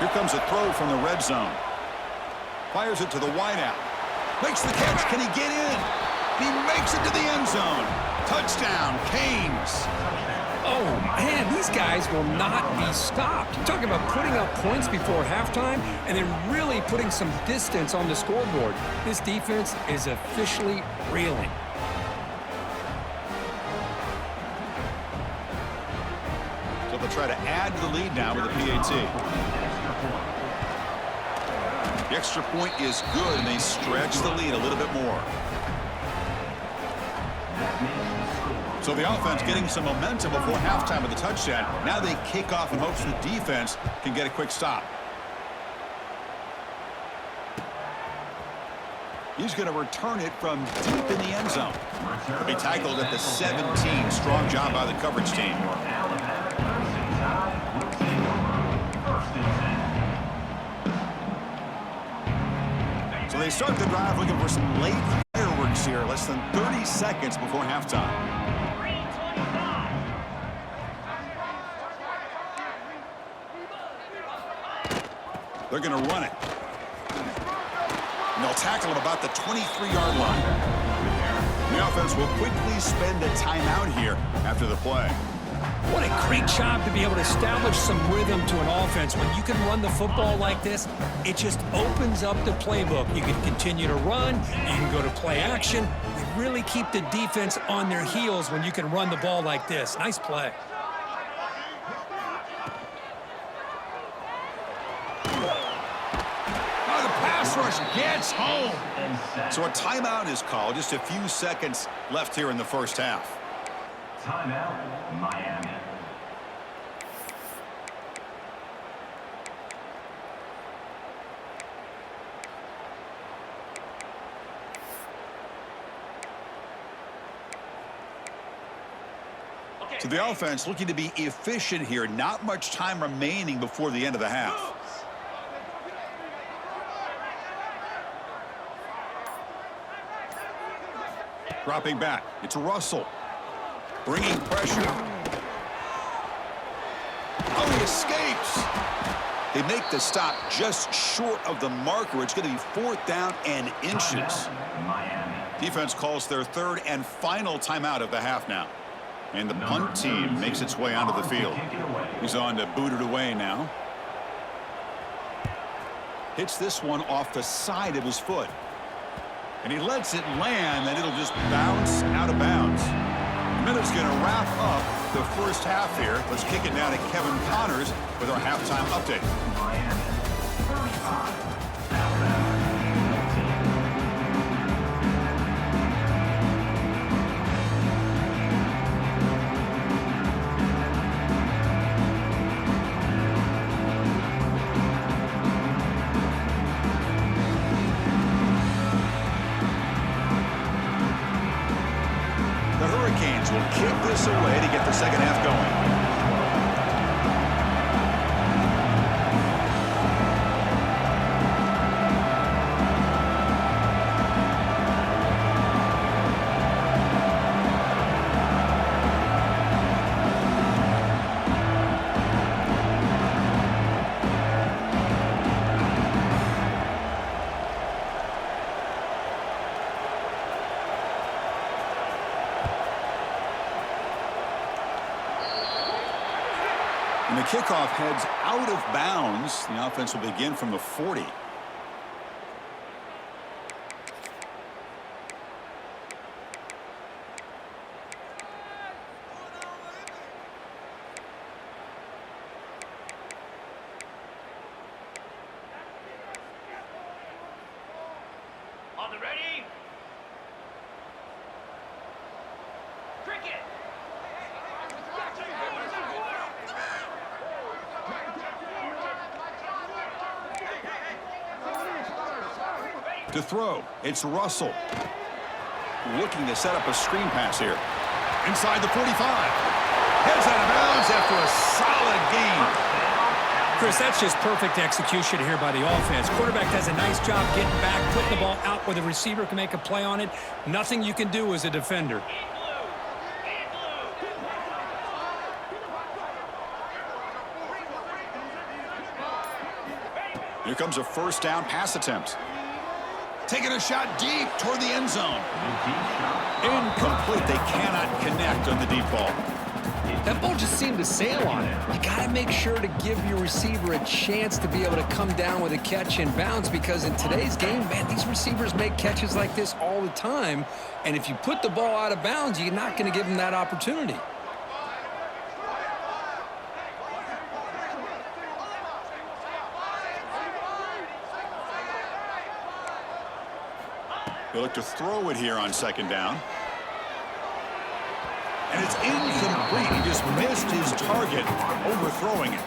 Here comes a throw from the red zone. Fires it to the wideout. Makes the catch. Can he get in? He makes it to the end zone. Touchdown, Canes. Oh, man, these guys will not be stopped. You're talking about putting up points before halftime and then really putting some distance on the scoreboard. This defense is officially reeling. So they'll try to add to the lead now with a PAT. The extra point is good, and they stretch the lead a little bit more. So the offense getting some momentum before halftime with the touchdown. Now they kick off in hopes the defense can get a quick stop. He's going to return it from deep in the end zone. He'll be tackled at the 17. Strong job by the coverage team. So they start the drive looking for some late fireworks here. Less than 30 seconds before halftime. They're going to run it. And they'll tackle him about the 23-yard line. The offense will quickly spend a timeout here after the play. What a great job to be able to establish some rhythm to an offense. When you can run the football like this, it just opens up the playbook. You can continue to run. You can go to play action. You really keep the defense on their heels when you can run the ball like this. Nice play. Oh, the pass rush gets home. So a timeout is called. Just a few seconds left here in the first half. Timeout, Miami. So the offense looking to be efficient here. Not much time remaining before the end of the half. Dropping back. It's Russell. Bringing pressure. Oh, he escapes. They make the stop just short of the marker. It's going to be 4th down and inches. Defense calls their 3rd and final timeout of the half now. And the punt team makes its way onto the field. He's on to boot it away now. Hits this one off the side of his foot. And he lets it land, and it'll just bounce out of bounds. Minute's going to wrap up the first half here. Let's kick it down to Kevin Connors with our halftime update. Will kick this away to get the second half going. And the kickoff heads out of bounds. The offense will begin from the 40. On the ready. Cricket. To throw, it's Russell. Looking to set up a screen pass here. Inside the 45. Heads out of bounds after a solid gain. Chris, that's just perfect execution here by the offense. Quarterback does a nice job getting back, putting the ball out where the receiver can make a play on it. Nothing you can do as a defender. Here comes a first down pass attempt. Taking a shot deep toward the end zone. Incomplete. They cannot connect on the deep ball. That ball just seemed to sail on it. You got to make sure to give your receiver a chance to be able to come down with a catch and bounce, because in today's game, man, these receivers make catches like this all the time. And if you put the ball out of bounds, you're not going to give them that opportunity. They look to throw it here on second down. And it's incomplete. He just missed his target, overthrowing it.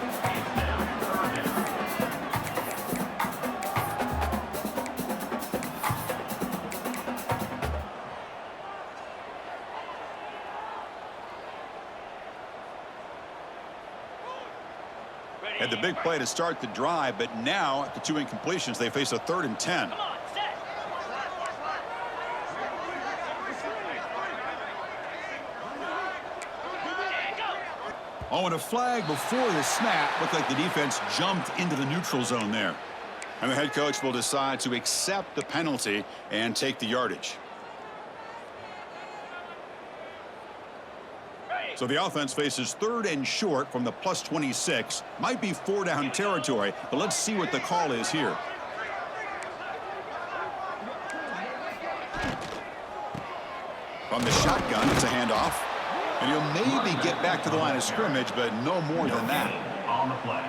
Had the big play to start the drive, but now, after 2 incompletions, they face a 3rd and 10. Oh, and a flag before the snap. Looked like the defense jumped into the neutral zone there. And the head coach will decide to accept the penalty and take the yardage. So the offense faces 3rd and short from the +26. Might be 4-down territory, but let's see what the call is here. From the shotgun, it's a handoff. And he'll maybe get back to the line of scrimmage, but no more than that. On the play.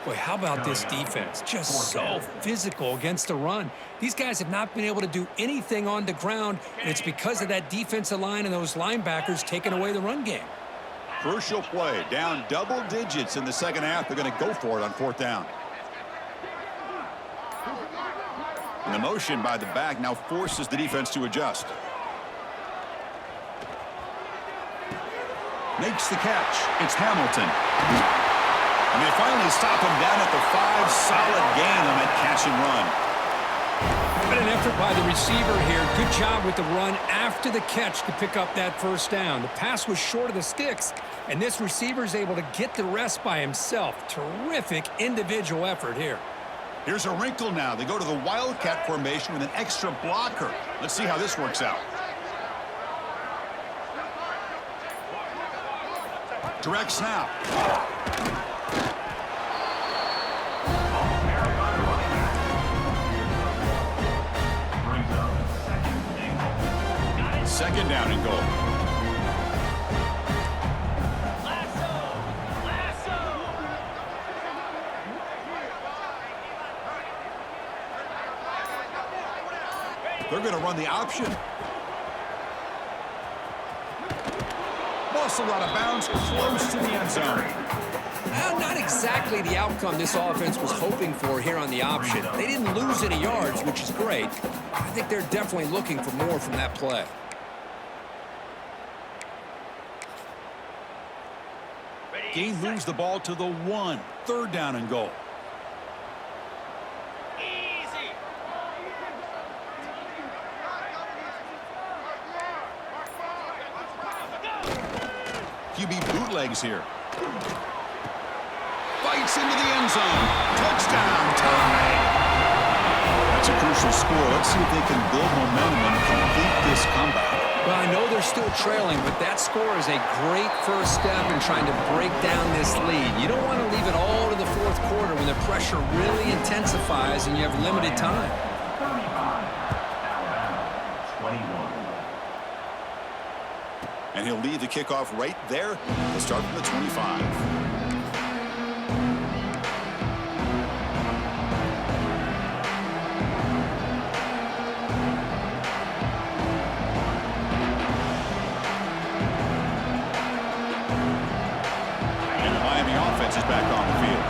Boy, how about this defense? Just so physical against the run. These guys have not been able to do anything on the ground, and it's because of that defensive line and those linebackers taking away the run game. Crucial play, down double digits in the second half. They're going to go for it on 4th down. And the motion by the back now forces the defense to adjust. Makes the catch. It's Hamilton. And they finally stop him down at the 5. Solid gain on that catch and run. But an effort by the receiver here. Good job with the run after the catch to pick up that 1st down. The pass was short of the sticks, and this receiver is able to get the rest by himself. Terrific individual effort here. Here's a wrinkle now. They go to the Wildcat formation with an extra blocker. Let's see how this works out. Direct snap. Second down and goal. They're going to run the option. Bustled out of bounds, close to the end zone. Well, not exactly the outcome this offense was hoping for here on the option. They didn't lose any yards, which is great. I think they're definitely looking for more from that play. Gain moves the ball to the 1. 3rd down and goal. Easy. QB bootlegs here. Fights into the end zone. Touchdown, tie. That's a crucial score. Let's see if they can build momentum and complete this comeback. Well, I know they're still trailing, but that score is a great first step in trying to break down this lead. You don't want to leave it all to the 4th quarter when the pressure really intensifies and you have limited time. 35. Alabama, 21. And he'll lead the kickoff right there. They'll start from the 25. Is back on the field.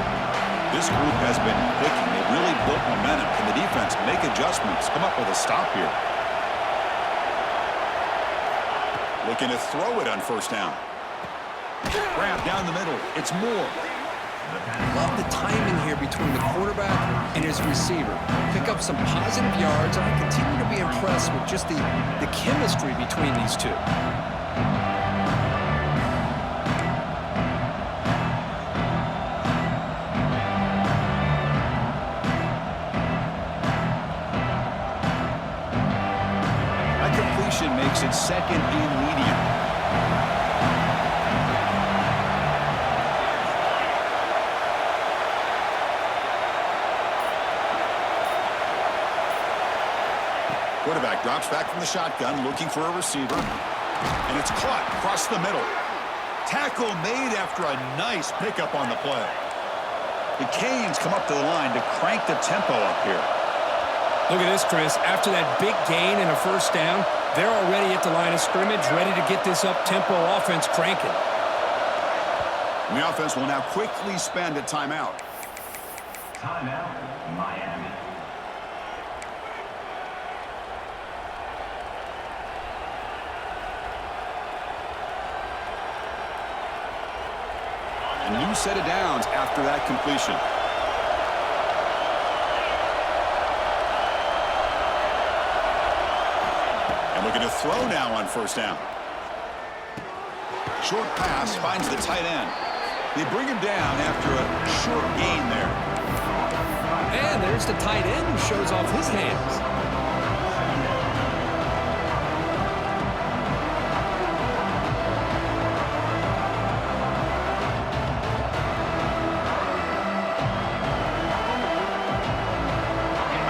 This group has been clicking. They really built momentum. Can the defense make adjustments? Come up with a stop here. Looking to throw it on 1st down. Grab down the middle. It's Moore. Love the timing here between the quarterback and his receiver. Pick up some positive yards, and I continue to be impressed with just the chemistry between these two. Makes it 2nd and medium. Quarterback drops back from the shotgun, looking for a receiver. And it's caught across the middle. Tackle made after a nice pickup on the play. The Canes come up to the line to crank the tempo up here. Look at this, Chris. After that big gain and a 1st down, they're already at the line of scrimmage, ready to get this up-tempo offense cranking. And the offense will now quickly spend a timeout. Timeout, Miami. A new set of downs after that completion. And looking to throw now on 1st down. Short pass finds the tight end. They bring him down after a short gain there. And there's towards the tight end who shows off his hands.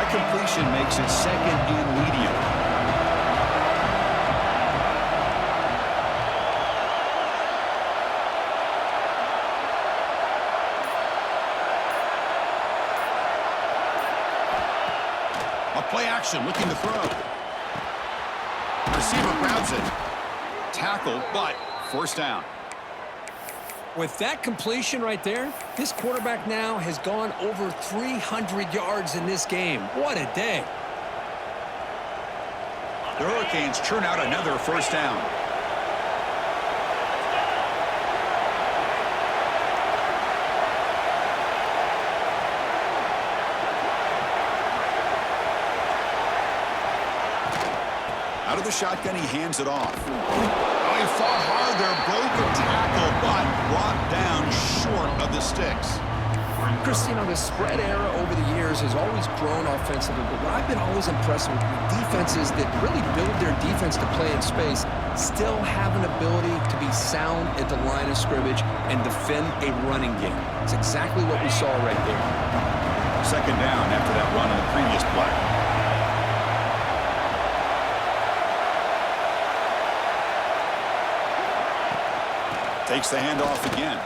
Completion makes it second and medium. A play action looking to throw. Receiver grabs it. Tackle, but first down. With that completion right there, this quarterback now has gone over 300 yards in this game. What a day. The Hurricanes churn out another first down. Out of the shotgun, he hands it off. He fought hard there, broke a tackle, but brought down short of the sticks. Chris, you know, the spread era over the years has always grown offensively, but what I've been always impressed with defenses that really build their defense to play in space still have an ability to be sound at the line of scrimmage and defend a running game. It's exactly what we saw right there. Second down after that run on the previous play. Takes the handoff again.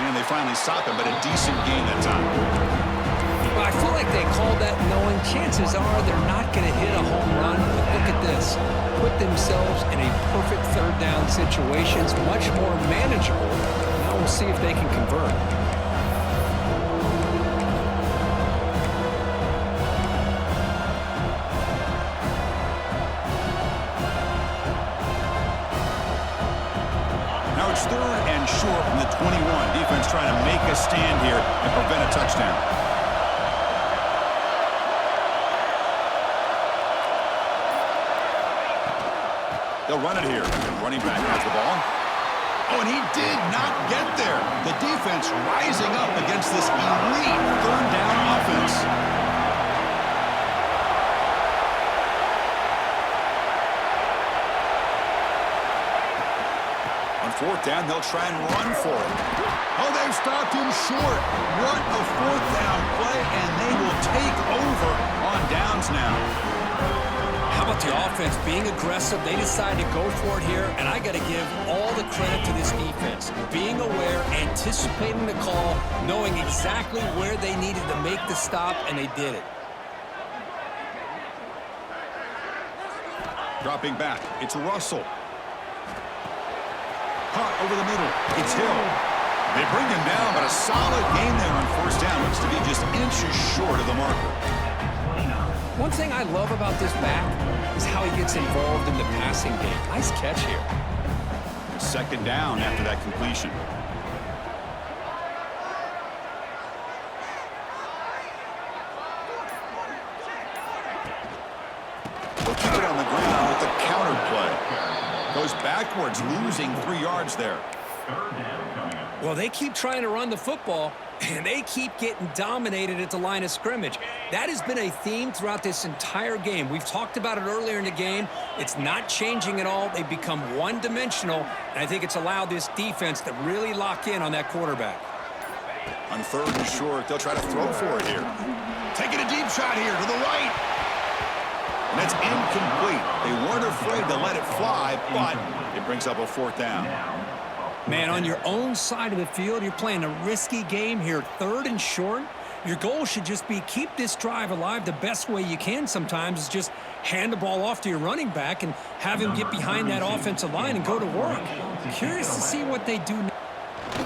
And they finally stop him, but a decent gain that time. Well, I feel like they called that knowing chances are they're not going to hit a home run. But look at this. Put themselves in a perfect third down situation. It's much more manageable. Now we'll see if they can convert. It's third and short from the 21. Defense trying to make a stand here and prevent a touchdown. They'll run it here. Running back has the ball. Oh, and he did not get there. The defense rising up against this elite third down offense. Fourth down, they'll try and run for it. Oh, they've stopped him short. What a fourth down play, and they will take over on downs now. How about the offense being aggressive? They decided to go for it here, and I got to give all the credit to this defense. Being aware, anticipating the call, knowing exactly where they needed to make the stop, and they did it. Dropping back, it's Russell. Caught over the middle. It's Hill. They bring him down, but a solid game there on first down. Looks to be just inches short of the marker. One thing I love about this back is how he gets involved in the passing game. Nice catch here. Second down after that completion. They'll keep it on the ground with the counter play. Goes backwards, losing 3 yards there. Well, they keep trying to run the football, and they keep getting dominated at the line of scrimmage. That has been a theme throughout this entire game. We've talked about it earlier in the game. It's not changing at all. They've become one-dimensional, and I think it's allowed this defense to really lock in on that quarterback. On third and short, they'll try to throw for it here. Taking a deep shot here to the right. And that's incomplete. They weren't afraid to let it fly, but it brings up a fourth down. Man, on your own side of the field, you're playing a risky game here. Third and short. Your goal should just be keep this drive alive. The best way you can sometimes is just hand the ball off to your running back and have him get behind that offensive line and go to work. Curious to see what they do now.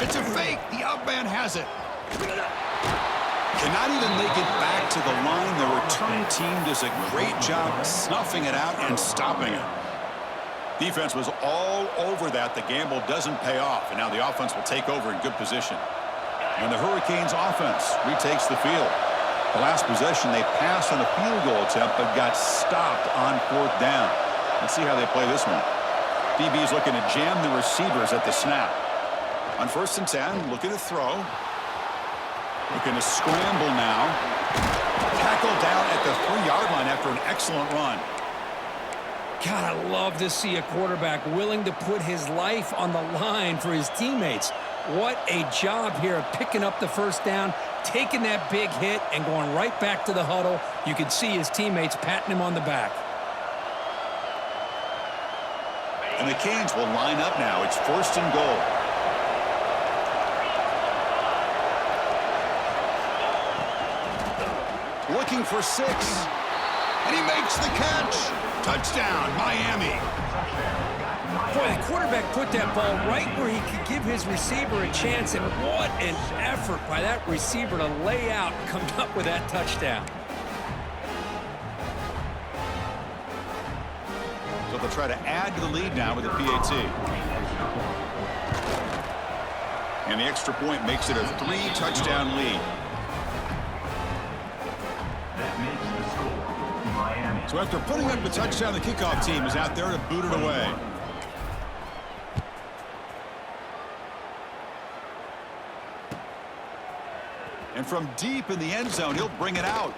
It's a fake. The outman has it. Cannot even make it back to the line. The return team does a great job snuffing it out and stopping it. Defense was all over that. The gamble doesn't pay off, and now the offense will take over in good position. And the Hurricanes offense retakes the field. The last possession, they passed on a field goal attempt, but got stopped on fourth down. Let's see how they play this one. DB is looking to jam the receivers at the snap. On 1st and 10, looking to throw. Looking to scramble now. Tackled down at the 3-yard line after an excellent run. God, I love to see a quarterback willing to put his life on the line for his teammates. What a job here of picking up the first down, taking that big hit, and going right back to the huddle. You can see his teammates patting him on the back. And the Canes will line up now. It's 1st and goal. Looking for 6. And he makes the catch. Touchdown, Miami. Boy, the quarterback put that ball right where he could give his receiver a chance, and what an effort by that receiver to lay out and come up with that touchdown. So they'll try to add to the lead now with a PAT. And the extra point makes it a 3-touchdown lead. That makes the score Miami. So after putting up the touchdown, the kickoff team is out there to boot it away. And from deep in the end zone, he'll bring it out.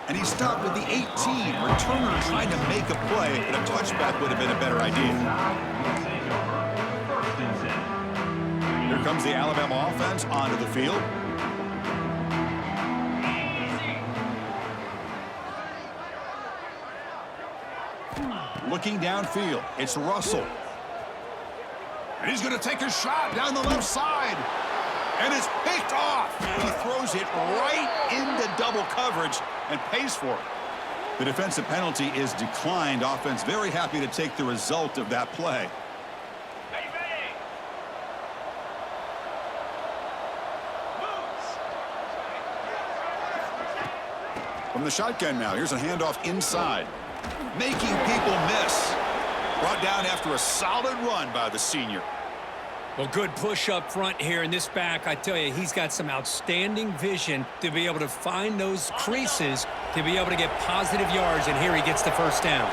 And he stopped at the 18. Returner trying to make a play, but a touchback would have been a better idea. Here comes the Alabama offense onto the field. Looking downfield, it's Russell. And he's going to take a shot down the left side. And it's picked off. He throws it right into double coverage and pays for it. The defensive penalty is declined. Offense very happy to take the result of that play. Ready, ready. From the shotgun now, here's a handoff inside. Making people miss. Brought down after a solid run by the senior. Well, good push up front here in this back. I tell you, he's got some outstanding vision to be able to find those creases, to be able to get positive yards, and here he gets the first down.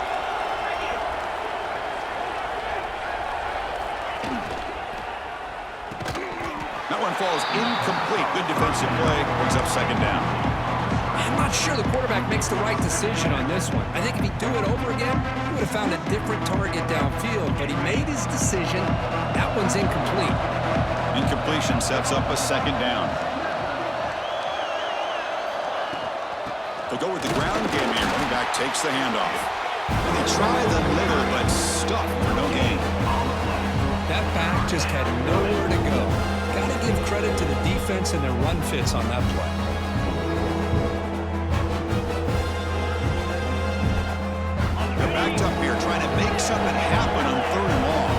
That one falls incomplete. Good defensive play. Brings up 2nd down. I'm not sure the quarterback makes the right decision on this one. I think if he'd do it over again, he would have found a different target downfield, but he made his decision. That one's incomplete. Incompletion sets up a 2nd down. They'll go with the ground game here. Running back takes the handoff. And they try the middle, but stuck for no gain. That back just had nowhere to go. Got to give credit to the defense and their run fits on that play. They're backed up here trying to make something happen on 3rd and long.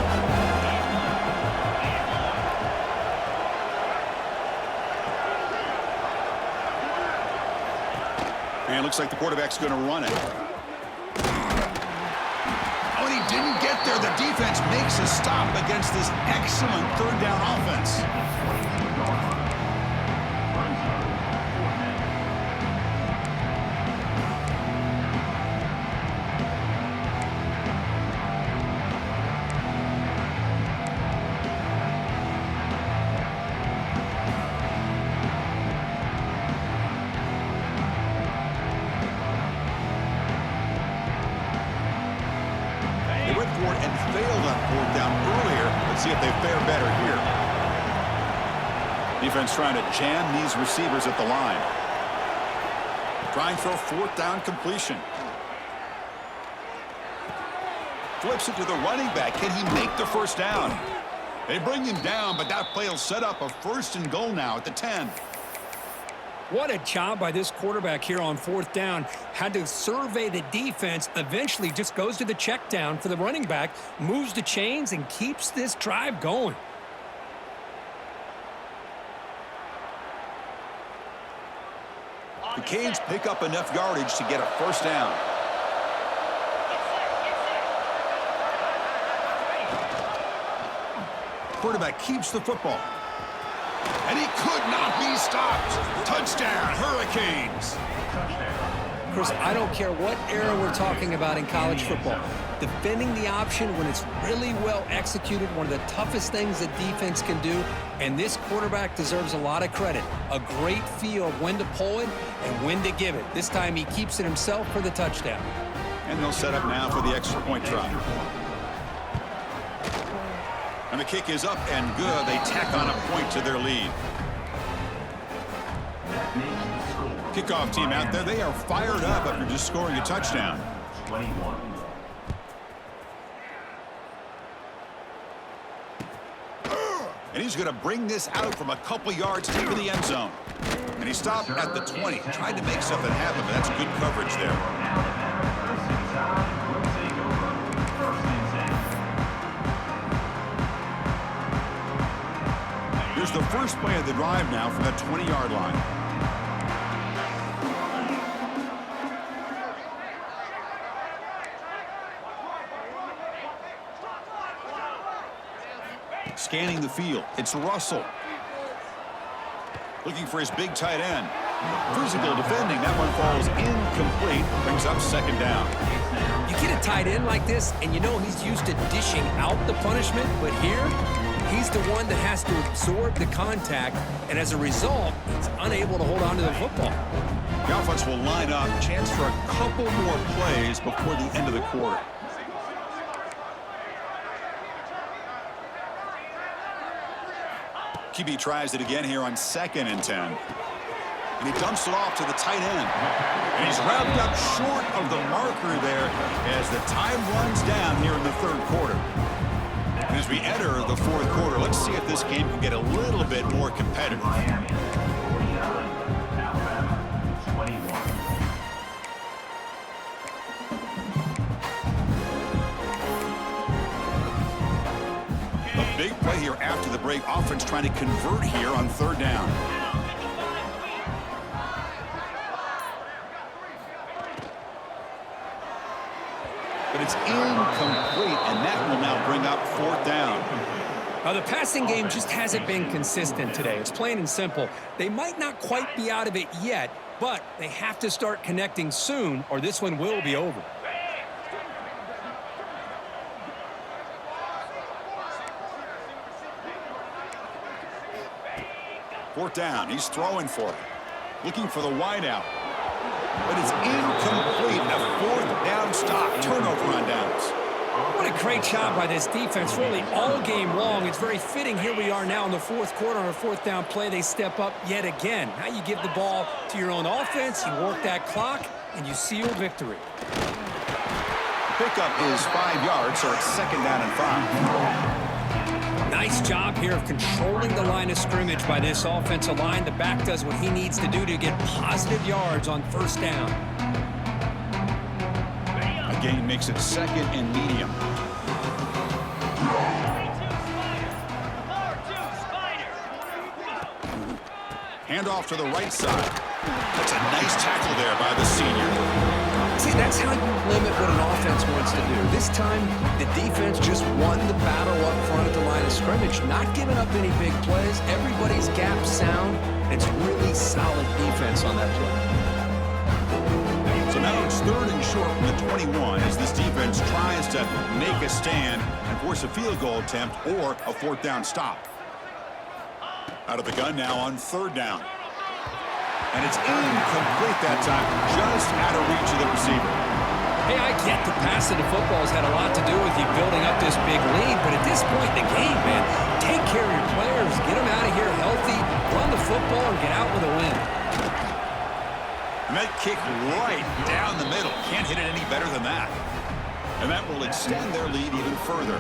And it looks like the quarterback's going to run it. Oh, and he didn't get there. The defense makes a stop against this excellent 3rd down offense. And failed on 4th down earlier. Let's see if they fare better here. Defense trying to jam these receivers at the line. Trying for a 4th down completion. Flips it to the running back. Can he make the first down? They bring him down, but that play will set up a 1st and goal now at the 10. What a job by this quarterback here on 4th down. Had to survey the defense, eventually just goes to the check down for the running back, moves the chains, and keeps this drive going. The Canes pick up enough yardage to get a 1st down. Quarterback keeps the football. And he could not be stopped. Touchdown, Hurricanes. Chris, I don't care what era we're talking about in college football. Defending the option when it's really well executed, one of the toughest things that defense can do, and this quarterback deserves a lot of credit. A great feel of when to pull it and when to give it. This time he keeps it himself for the touchdown. And they'll set up now for the extra point try. And the kick is up and good. They tack on a point to their lead. Kickoff team out there. They are fired up after just scoring a touchdown. 21. And he's going to bring this out from a couple yards into the end zone. And he stopped at the 20, trying to make something happen, but that's good coverage there. Here's the first play of the drive now from the 20-yard line. Scanning the field. It's Russell. Looking for his big tight end. Physical defending. That one falls incomplete. Brings up second down. You get a tight end like this, and you know he's used to dishing out the punishment, but here, he's the one that has to absorb the contact, and as a result, he's unable to hold on to the football. The offense will line up. Chance for a couple more plays before the end of the quarter. QB tries it again here on 2nd and 10. And he dumps it off to the tight end. And he's wrapped up short of the marker there as the time runs down here in the third quarter. And as we enter the fourth quarter, let's see if this game can get a little bit more competitive. Miami 49, Alabama 21. A big play here after the break. Offense trying to convert here on third down. But it's incomplete, and that will now bring up fourth down. The passing game just hasn't been consistent today. It's plain and simple. They might not quite be out of it yet, but they have to start connecting soon, or this one will be over. Fourth down. He's throwing for it. Looking for the wideout. But it's incomplete. A fourth down stop. Turnover on downs. What a great job by this defense, really all game long. It's very fitting. Here we are now in the fourth quarter on a fourth down play. They step up yet again. Now you give the ball to your own offense, you work that clock, and you seal victory. Pickup is 5 yards, so it's 2nd down and 5. Nice job here of controlling the line of scrimmage by this offensive line. The back does what he needs to do to get positive yards on first down. A gain makes it 2nd and medium. Handoff to the right side. That's a nice tackle there by the senior. See, that's how you limit what an offense wants to do. This time, the defense just won the battle up front at the line of scrimmage, not giving up any big plays. Everybody's gap sound. It's really solid defense on that play. So now it's 3rd and short from the 21 as this defense tries to make a stand and force a field goal attempt or a fourth down stop. Out of the gun now on 3rd down. And it's incomplete that time, just out of reach of the receiver. Hey, I get the passing of football has had a lot to do with you building up this big lead, but at this point in the game, man, take care of your players, get them out of here healthy, run the football, and get out with a win. And that kick right down the middle. Can't hit it any better than that. And that will extend their lead even further.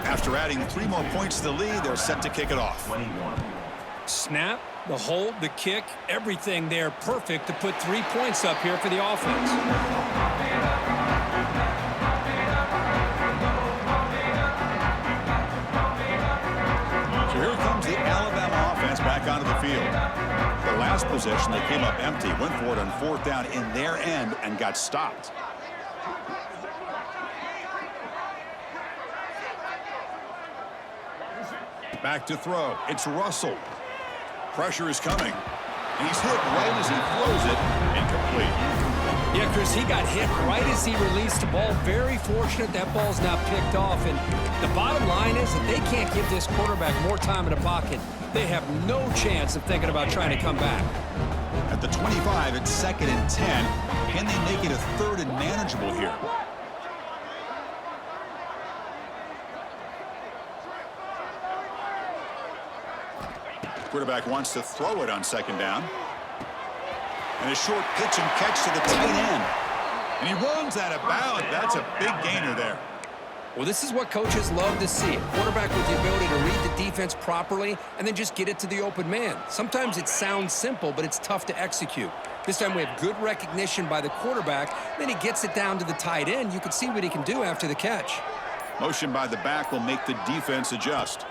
After adding 3 more points to the lead, they're set to kick it off. 21. Snap, the hold, the kick, everything there perfect to put 3 points up here for the offense. So here comes the Alabama offense back onto the field. The last possession, they came up empty, went for it on 4th down in their end and got stopped. Back to throw. It's Russell. Pressure is coming. And he's hit right as he throws it. Incomplete. Yeah, Chris, he got hit right as he released the ball. Very fortunate that ball's not picked off. And the bottom line is that they can't give this quarterback more time in the pocket. They have no chance of thinking about trying to come back. At the 25, it's 2nd and 10. Can they make it a 3rd and manageable here? Quarterback wants to throw it on 2nd down. And a short pitch and catch to the tight end. And he runs out of bounds. That's a big gainer there. Well, this is what coaches love to see. A quarterback with the ability to read the defense properly and then just get it to the open man. Sometimes it sounds simple, but it's tough to execute. This time we have good recognition by the quarterback. Then he gets it down to the tight end. You can see what he can do after the catch. Motion by the back will make the defense adjust.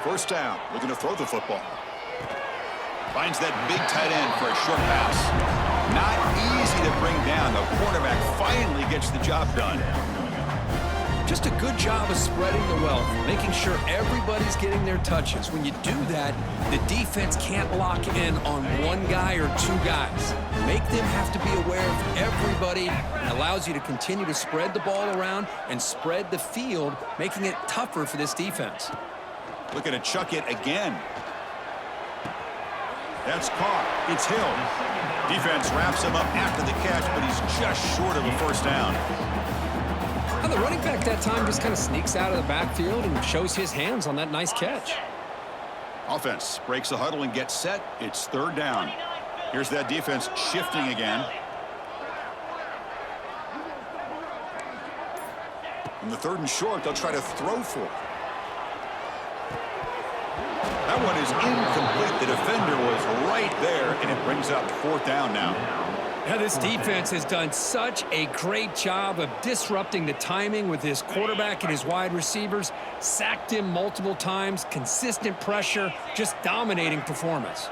1st down, looking to throw the football. Finds that big tight end for a short pass. Not easy to bring down. The quarterback finally gets the job done. Just a good job of spreading the wealth, making sure everybody's getting their touches. When you do that, the defense can't lock in on one guy or 2 guys. Make them have to be aware of everybody. It allows you to continue to spread the ball around and spread the field, making it tougher for this defense. Looking to chuck it again. That's caught. It's Hill. Defense wraps him up after the catch, but he's just short of a 1st down. Now the running back that time just kind of sneaks out of the backfield and shows his hands on that nice catch. Offense breaks the huddle and gets set. It's 3rd down. Here's that defense shifting again. In the 3rd and short, they'll try to throw for it. That one is incomplete. The defender was right there, and it brings up 4th down now. Now, this defense has done such a great job of disrupting the timing with his quarterback and his wide receivers. Sacked him multiple times, consistent pressure, just dominating performance.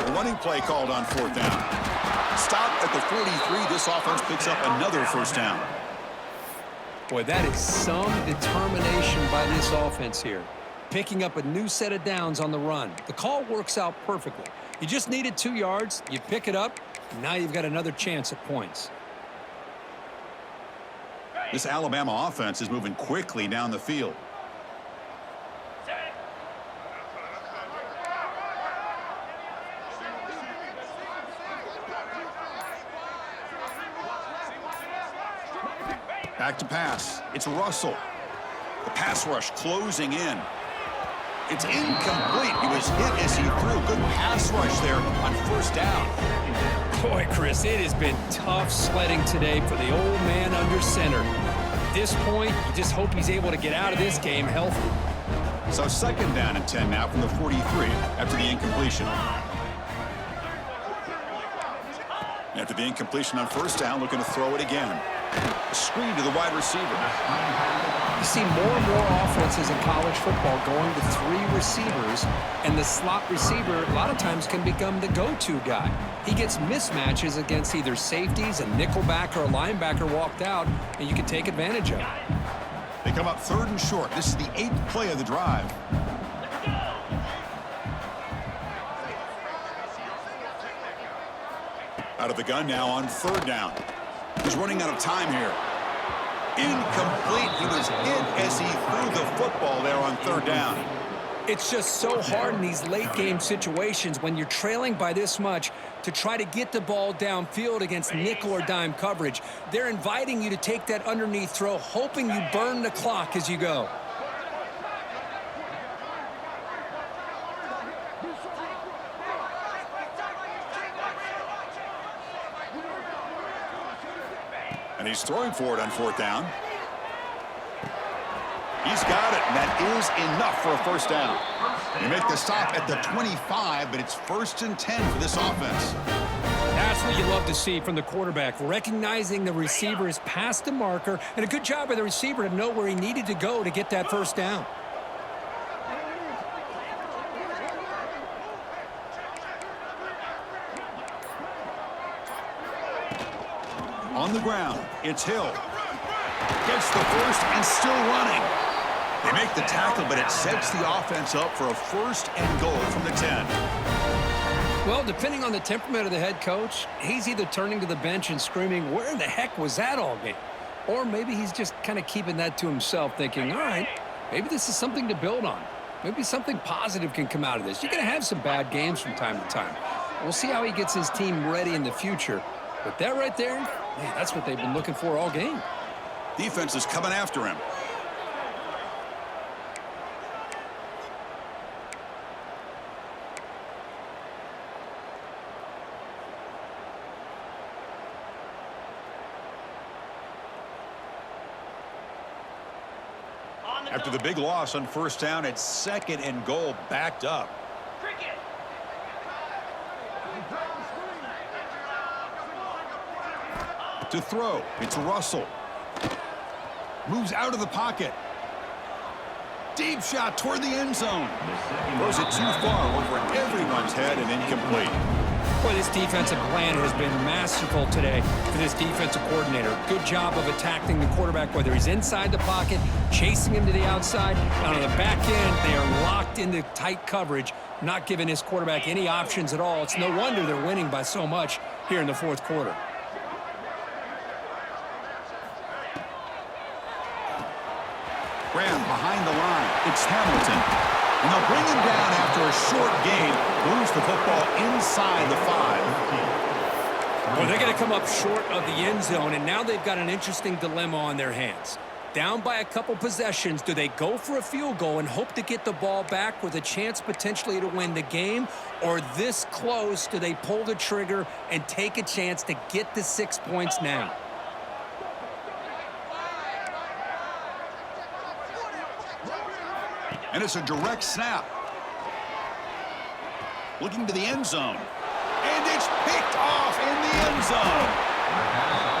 The running play called on 4th down. Stop at the 43. This offense picks up another 1st down. Boy, that is some determination by this offense here. Picking up a new set of downs on the run. The call works out perfectly. You just needed 2 yards. You pick it up. And now you've got another chance at points. This Alabama offense is moving quickly down the field. Back to pass. It's Russell. The pass rush closing in. It's incomplete. He was hit as he threw. Good pass rush there on 1st down. Boy, Chris, it has been tough sledding today for the old man under center. At this point, you just hope he's able to get out of this game healthy. So 2nd down and 10 now from the 43 after the incompletion. After the incompletion on 1st down, looking to throw it again. A screen to the wide receiver. You see more and more offenses in college football going to 3 receivers, and the slot receiver a lot of times can become the go-to guy. He gets mismatches against either safeties, a nickelback, or a linebacker walked out, and you can take advantage of it. They come up 3rd and short. This is the 8th play of the drive. Out of the gun now on 3rd down. He's running out of time here. Incomplete. He was hit as he threw the football there on 3rd down. It's just so hard in these late-game situations when you're trailing by this much to try to get the ball downfield against nickel or dime coverage. They're inviting you to take that underneath throw, hoping you burn the clock as you go. And he's throwing for it on 4th down. He's got it, and that is enough for a 1st down. They make the stop at the 25, but it's 1st and 10 for this offense. That's what you love to see from the quarterback, recognizing the receiver is past the marker, and a good job by the receiver to know where he needed to go to get that 1st down. On the ground, it's Hill. Gets the 1st and still running. They make the tackle, but it sets the offense up for a first and goal from the 10. Well, depending on the temperament of the head coach, he's either turning to the bench and screaming, where in the heck was that all game? Or maybe he's just kind of keeping that to himself, thinking, all right, maybe this is something to build on. Maybe something positive can come out of this. You're going to have some bad games from time to time. We'll see how he gets his team ready in the future. But that right there, man, that's what they've been looking for all game. Defense is coming after him. After the big loss on first down, it's second and goal, backed up. Cricket. To throw, it's Russell. Moves out of the pocket. Deep shot toward the end zone. Throws it too far over everyone's head and incomplete. Boy, this defensive plan has been masterful today for this defensive coordinator. Good job of attacking the quarterback, whether he's inside the pocket, chasing him to the outside. Down on the back end, they are locked into tight coverage, not giving his quarterback any options at all. It's no wonder they're winning by so much here in the fourth quarter. Graham behind the line. It's Hamilton. And they'll bring him down after a short gain. Moves the football inside the 5. Well, they're going to come up short of the end zone, and now they've got an interesting dilemma on their hands. Down by a couple possessions, do they go for a field goal and hope to get the ball back with a chance potentially to win the game? Or this close, do they pull the trigger and take a chance to get the 6 points now? And it's a direct snap. Looking to the end zone. And it's picked off in the end zone.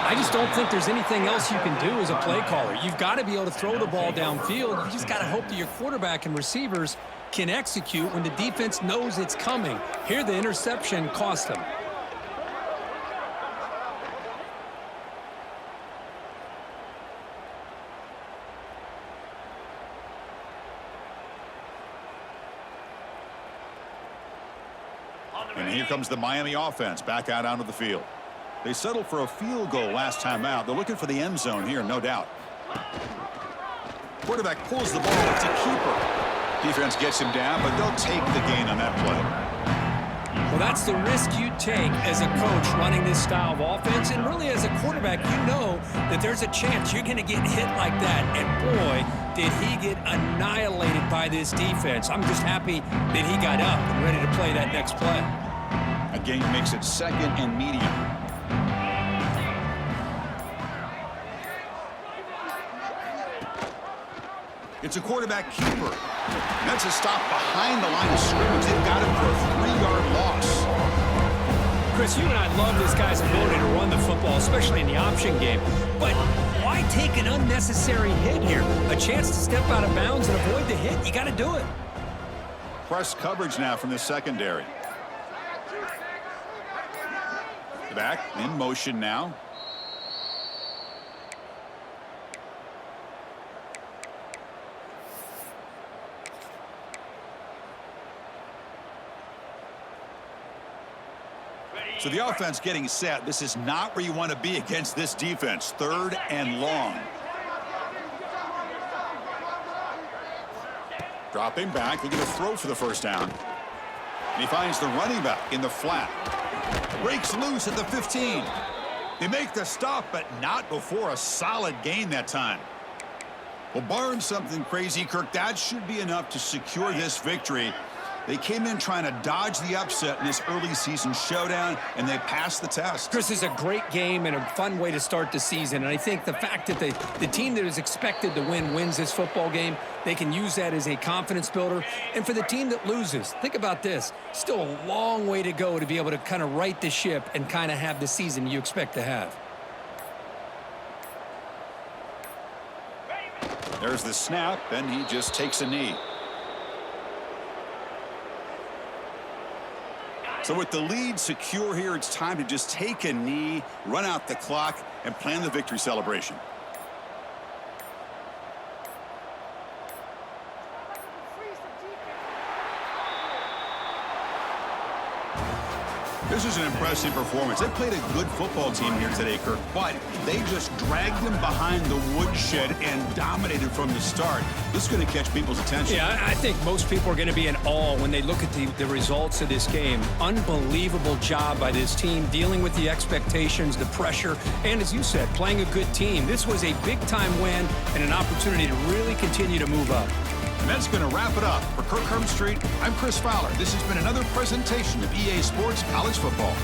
I just don't think there's anything else you can do as a play caller. You've got to be able to throw the ball downfield. You just got to hope that your quarterback and receivers can execute when the defense knows it's coming. Here, the interception cost them. And here comes the Miami offense back out onto the field. They settled for a field goal last time out. They're looking for the end zone here, no doubt. Quarterback pulls the ball. It's a keeper. Defense gets him down, but they'll take the gain on that play. Well, that's the risk you take as a coach running this style of offense. And really, as a quarterback, you know that there's a chance you're going to get hit like that. And boy, did he get annihilated by this defense. I'm just happy that he got up and ready to play that next play. A gain makes it second and medium. It's a quarterback keeper. That's a stop behind the line of scrimmage. They've got him for a 3-yard loss. Chris, you and I love this guy's ability to run the football, especially in the option game. But why take an unnecessary hit here? A chance to step out of bounds and avoid the hit. You got to do it. Press coverage now from the secondary. The back in motion now. So the offense getting set. This is not where you want to be against this defense. 3rd and long. Dropping back, looking to throw for the first down. And he finds the running back in the flat. Breaks loose at the 15. They make the stop, but not before a solid gain that time. Well, barring something crazy, Kirk, that should be enough to secure this victory. They came in trying to dodge the upset in this early season showdown, and they passed the test. Chris, is a great game and a fun way to start the season. And I think the fact that the team that is expected to win wins this football game, they can use that as a confidence builder. And for the team that loses, think about this. Still a long way to go to be able to kind of right the ship and kind of have the season you expect to have. There's the snap, and he just takes a knee. So with the lead secure here, it's time to just take a knee, run out the clock, and plan the victory celebration. This is an impressive performance. They played a good football team here today, Kirk, but they just dragged them behind the woodshed and dominated from the start. This is going to catch people's attention. Yeah, I think most people are going to be in awe when they look at the results of this game. Unbelievable job by this team, dealing with the expectations, the pressure, and as you said, playing a good team. This was a big-time win and an opportunity to really continue to move up. And that's going to wrap it up. For Kirk Herbstreit, I'm Chris Fowler. This has been another presentation of EA Sports College Football.